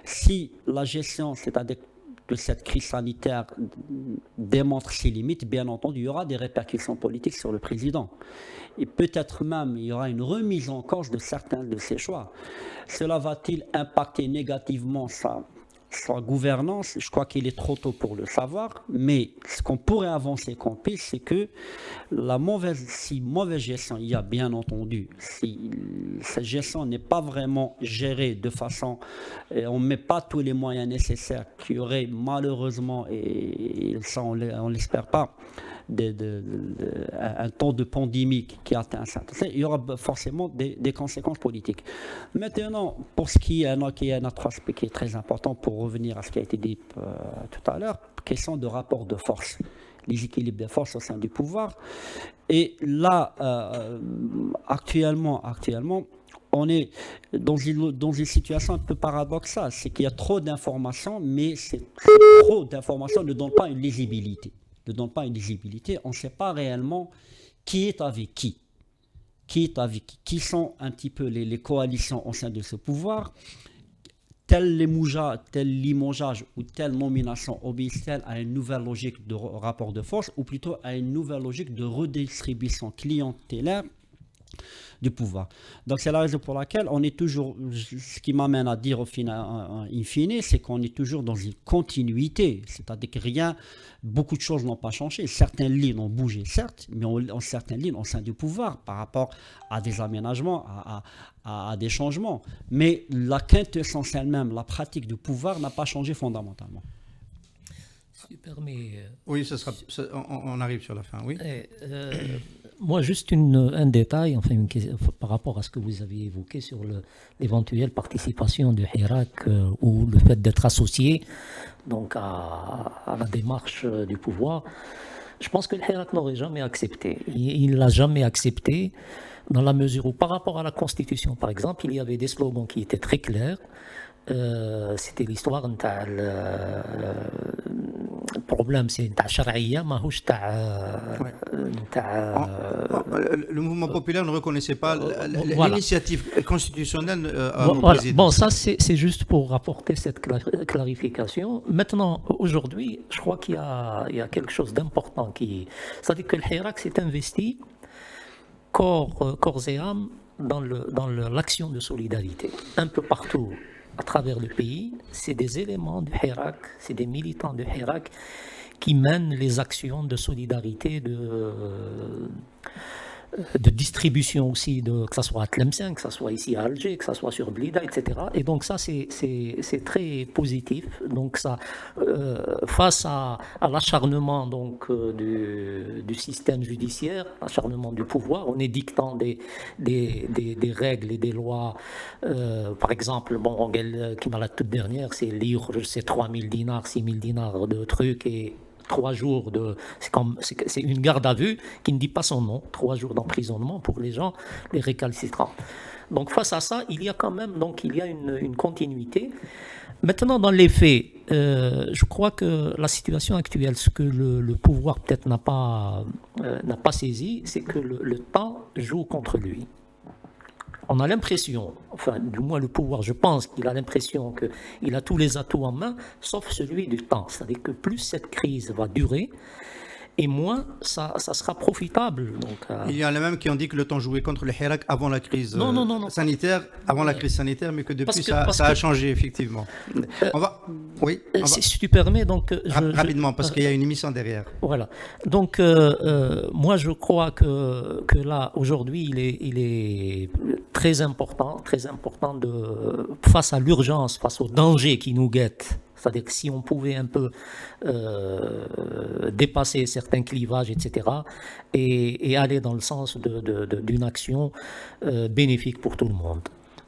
Si la gestion, c'est-à-dire de cette crise sanitaire, démontre ses limites, bien entendu, il y aura des répercussions politiques sur le président. Et peut-être même il y aura une remise en cause de certains de ses choix. Cela va-t-il impacter négativement sa gouvernance? Je crois qu'il est trop tôt pour le savoir, mais ce qu'on pourrait avancer comme piste, c'est que si mauvaise gestion il y a, bien entendu, si cette gestion n'est pas vraiment gérée de façon, on ne met pas tous les moyens nécessaires, qu'il y aurait malheureusement, et ça on ne l'espère pas, un temps de pandémie qui atteint un certain seuil, il y aura forcément des conséquences politiques. Maintenant, pour ce qui est un autre aspect qui est très important, pour revenir à ce qui a été dit tout à l'heure, question de rapport de force, les équilibres des forces au sein du pouvoir. Et là, actuellement, on est dans une situation un peu paradoxale, c'est qu'il y a trop d'informations, mais trop d'informations ne donne pas une lisibilité. On ne sait pas réellement qui est avec qui. Qui sont un petit peu les coalitions au sein de ce pouvoir. Tel limogeage ou telle nomination obéissent-elles à une nouvelle logique de rapport de force ou plutôt à une nouvelle logique de redistribution clientélaire du pouvoir. Donc c'est la raison pour laquelle on est toujours, ce qui m'amène à dire au final, in fine, c'est qu'on est toujours dans une continuité, c'est-à-dire que beaucoup de choses n'ont pas changé. Certaines lignes ont bougé, certes, mais certaines lignes au sein du pouvoir par rapport à des aménagements, à des changements. Mais la quintessence elle-même, la pratique du pouvoir n'a pas changé fondamentalement. Super, mais... Oui, on arrive sur la fin, oui. Moi, juste un détail, par rapport à ce que vous avez évoqué sur l'éventuelle participation de Hirak ou le fait d'être associé donc à la démarche du pouvoir. Je pense que le Hirak n'aurait jamais accepté. Il ne l'a jamais accepté dans la mesure où, par rapport à la Constitution, par exemple, il y avait des slogans qui étaient très clairs. C'était l'histoire de le problème, c'est نتاع الشرعية ماهوش le mouvement populaire ne reconnaissait pas l'initiative constitutionnelle au voilà. président. Bon, ça c'est juste pour apporter cette clarification. Maintenant, aujourd'hui, je crois qu'il y a quelque chose d'important c'est-à-dire que le Hirak s'est investi corps et âme dans l'action de solidarité, un peu partout à travers le pays. C'est des éléments du Hirak, c'est des militants du Hirak qui mènent les actions de solidarité, de distribution aussi, que ce soit à Tlemcen, que ce soit ici à Alger, que ce soit sur Blida, etc. Et donc ça, c'est très positif. Donc ça, face à l'acharnement donc du système judiciaire, l'acharnement du pouvoir, on est dictant des règles et des lois. Par exemple, qui m'a la toute dernière, c'est 3000 dinars, 6000 dinars de trucs et 3 jours c'est une garde à vue qui ne dit pas son nom, 3 jours d'emprisonnement pour les gens, les récalcitrants. Donc face à ça, il y a quand même une continuité. Maintenant, dans les faits, je crois que la situation actuelle, ce que le pouvoir peut-être n'a pas saisi, c'est que le temps joue contre lui. On a l'impression, du moins le pouvoir, je pense qu'il a l'impression qu'il a tous les atouts en main, sauf celui du temps. C'est-à-dire que plus cette crise va durer, et moins ça sera profitable. Donc, il y en a même qui ont dit que le temps jouait contre le Hirak avant la crise sanitaire, mais que depuis ça a changé effectivement. Si tu permets, donc rapidement, parce qu'il y a une émission derrière. Voilà. Donc moi je crois que là aujourd'hui il est très important face à l'urgence, face au danger qui nous guette. C'est-à-dire que si on pouvait un peu dépasser certains clivages, etc., et aller dans le sens d'une action bénéfique pour tout le monde.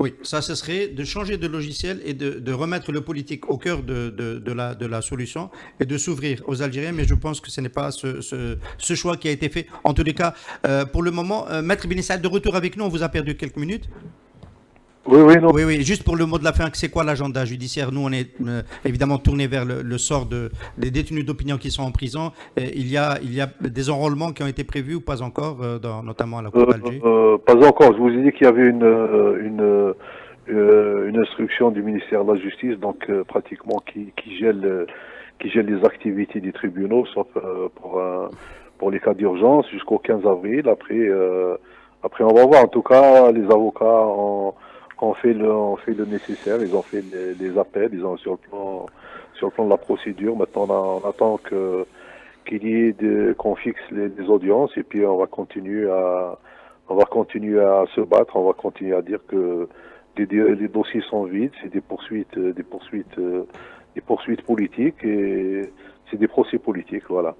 Oui, ça, ce serait de changer de logiciel et de remettre le politique au cœur de la solution et de s'ouvrir aux Algériens. Mais je pense que ce n'est pas ce choix qui a été fait. En tous les cas, pour le moment, Maître Benissal, de retour avec nous, on vous a perdu quelques minutes. Oui, non. Oui, juste pour le mot de la fin, c'est quoi l'agenda judiciaire? Nous, on est évidemment tourné vers le sort des détenus d'opinion qui sont en prison. Il y a des enrôlements qui ont été prévus ou pas encore, notamment à la Cour d'Alger? Pas encore. Je vous ai dit qu'il y avait une instruction du ministère de la Justice, donc pratiquement qui gèle les activités des tribunaux, sauf pour les cas d'urgence, jusqu'au 15 avril. Après, on va voir. En tout cas, les avocats ont fait le nécessaire. Ils ont fait les appels. Ils ont sur le plan de la procédure. Maintenant, on attend qu'on fixe les audiences, et puis on va continuer à se battre. On va continuer à dire que les dossiers sont vides. C'est des poursuites politiques, et c'est des procès politiques. Voilà.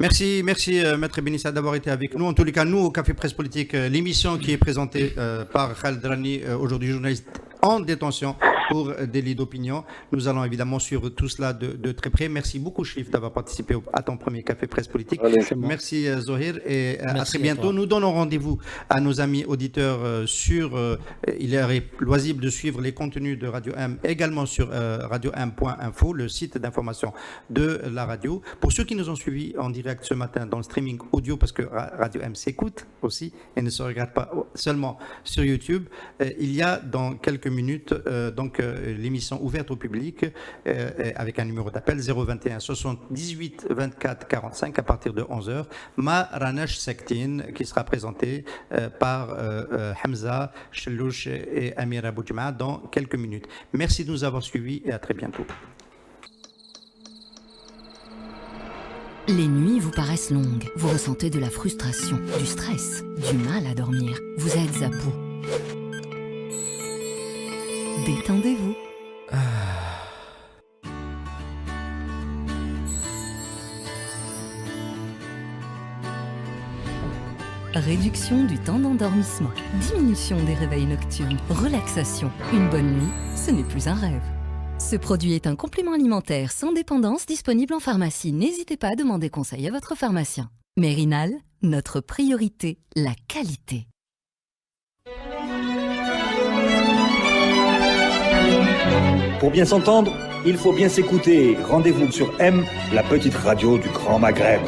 Merci Maître Benissal d'avoir été avec nous. En tous les cas, nous, au Café Presse Politique, l'émission qui est présentée par Khaled Drani, aujourd'hui journaliste en détention pour délit d'opinion. Nous allons évidemment suivre tout cela de très près. Merci beaucoup, Chérif, d'avoir participé à ton premier Café Presse Politique. Allez, merci Zohir, et à très à bientôt. toi. Nous donnons rendez-vous à nos amis auditeurs il est loisible de suivre les contenus de Radio M également sur radio1.info, le site d'information de la radio. Pour ceux qui nous ont suivis en direct ce matin dans le streaming audio, parce que Radio M s'écoute aussi et ne se regarde pas seulement sur YouTube, il y a dans quelques minutes l'émission ouverte au public avec un numéro d'appel 021 78 24 45 à partir de 11h. Ma Ranash Sektin, qui sera présenté par Hamza Chelouch et Amira Boudjma dans quelques minutes. Merci de nous avoir suivis et à très bientôt. Les nuits vous paraissent longues, vous ressentez de la frustration, du stress, du mal à dormir, vous êtes à bout. Détendez-vous. Réduction du temps d'endormissement, diminution des réveils nocturnes, relaxation. Une bonne nuit, ce n'est plus un rêve. Ce produit est un complément alimentaire sans dépendance disponible en pharmacie. N'hésitez pas à demander conseil à votre pharmacien. Mérinal, notre priorité, la qualité. Pour bien s'entendre, il faut bien s'écouter. Rendez-vous sur M, la petite radio du Grand Maghreb.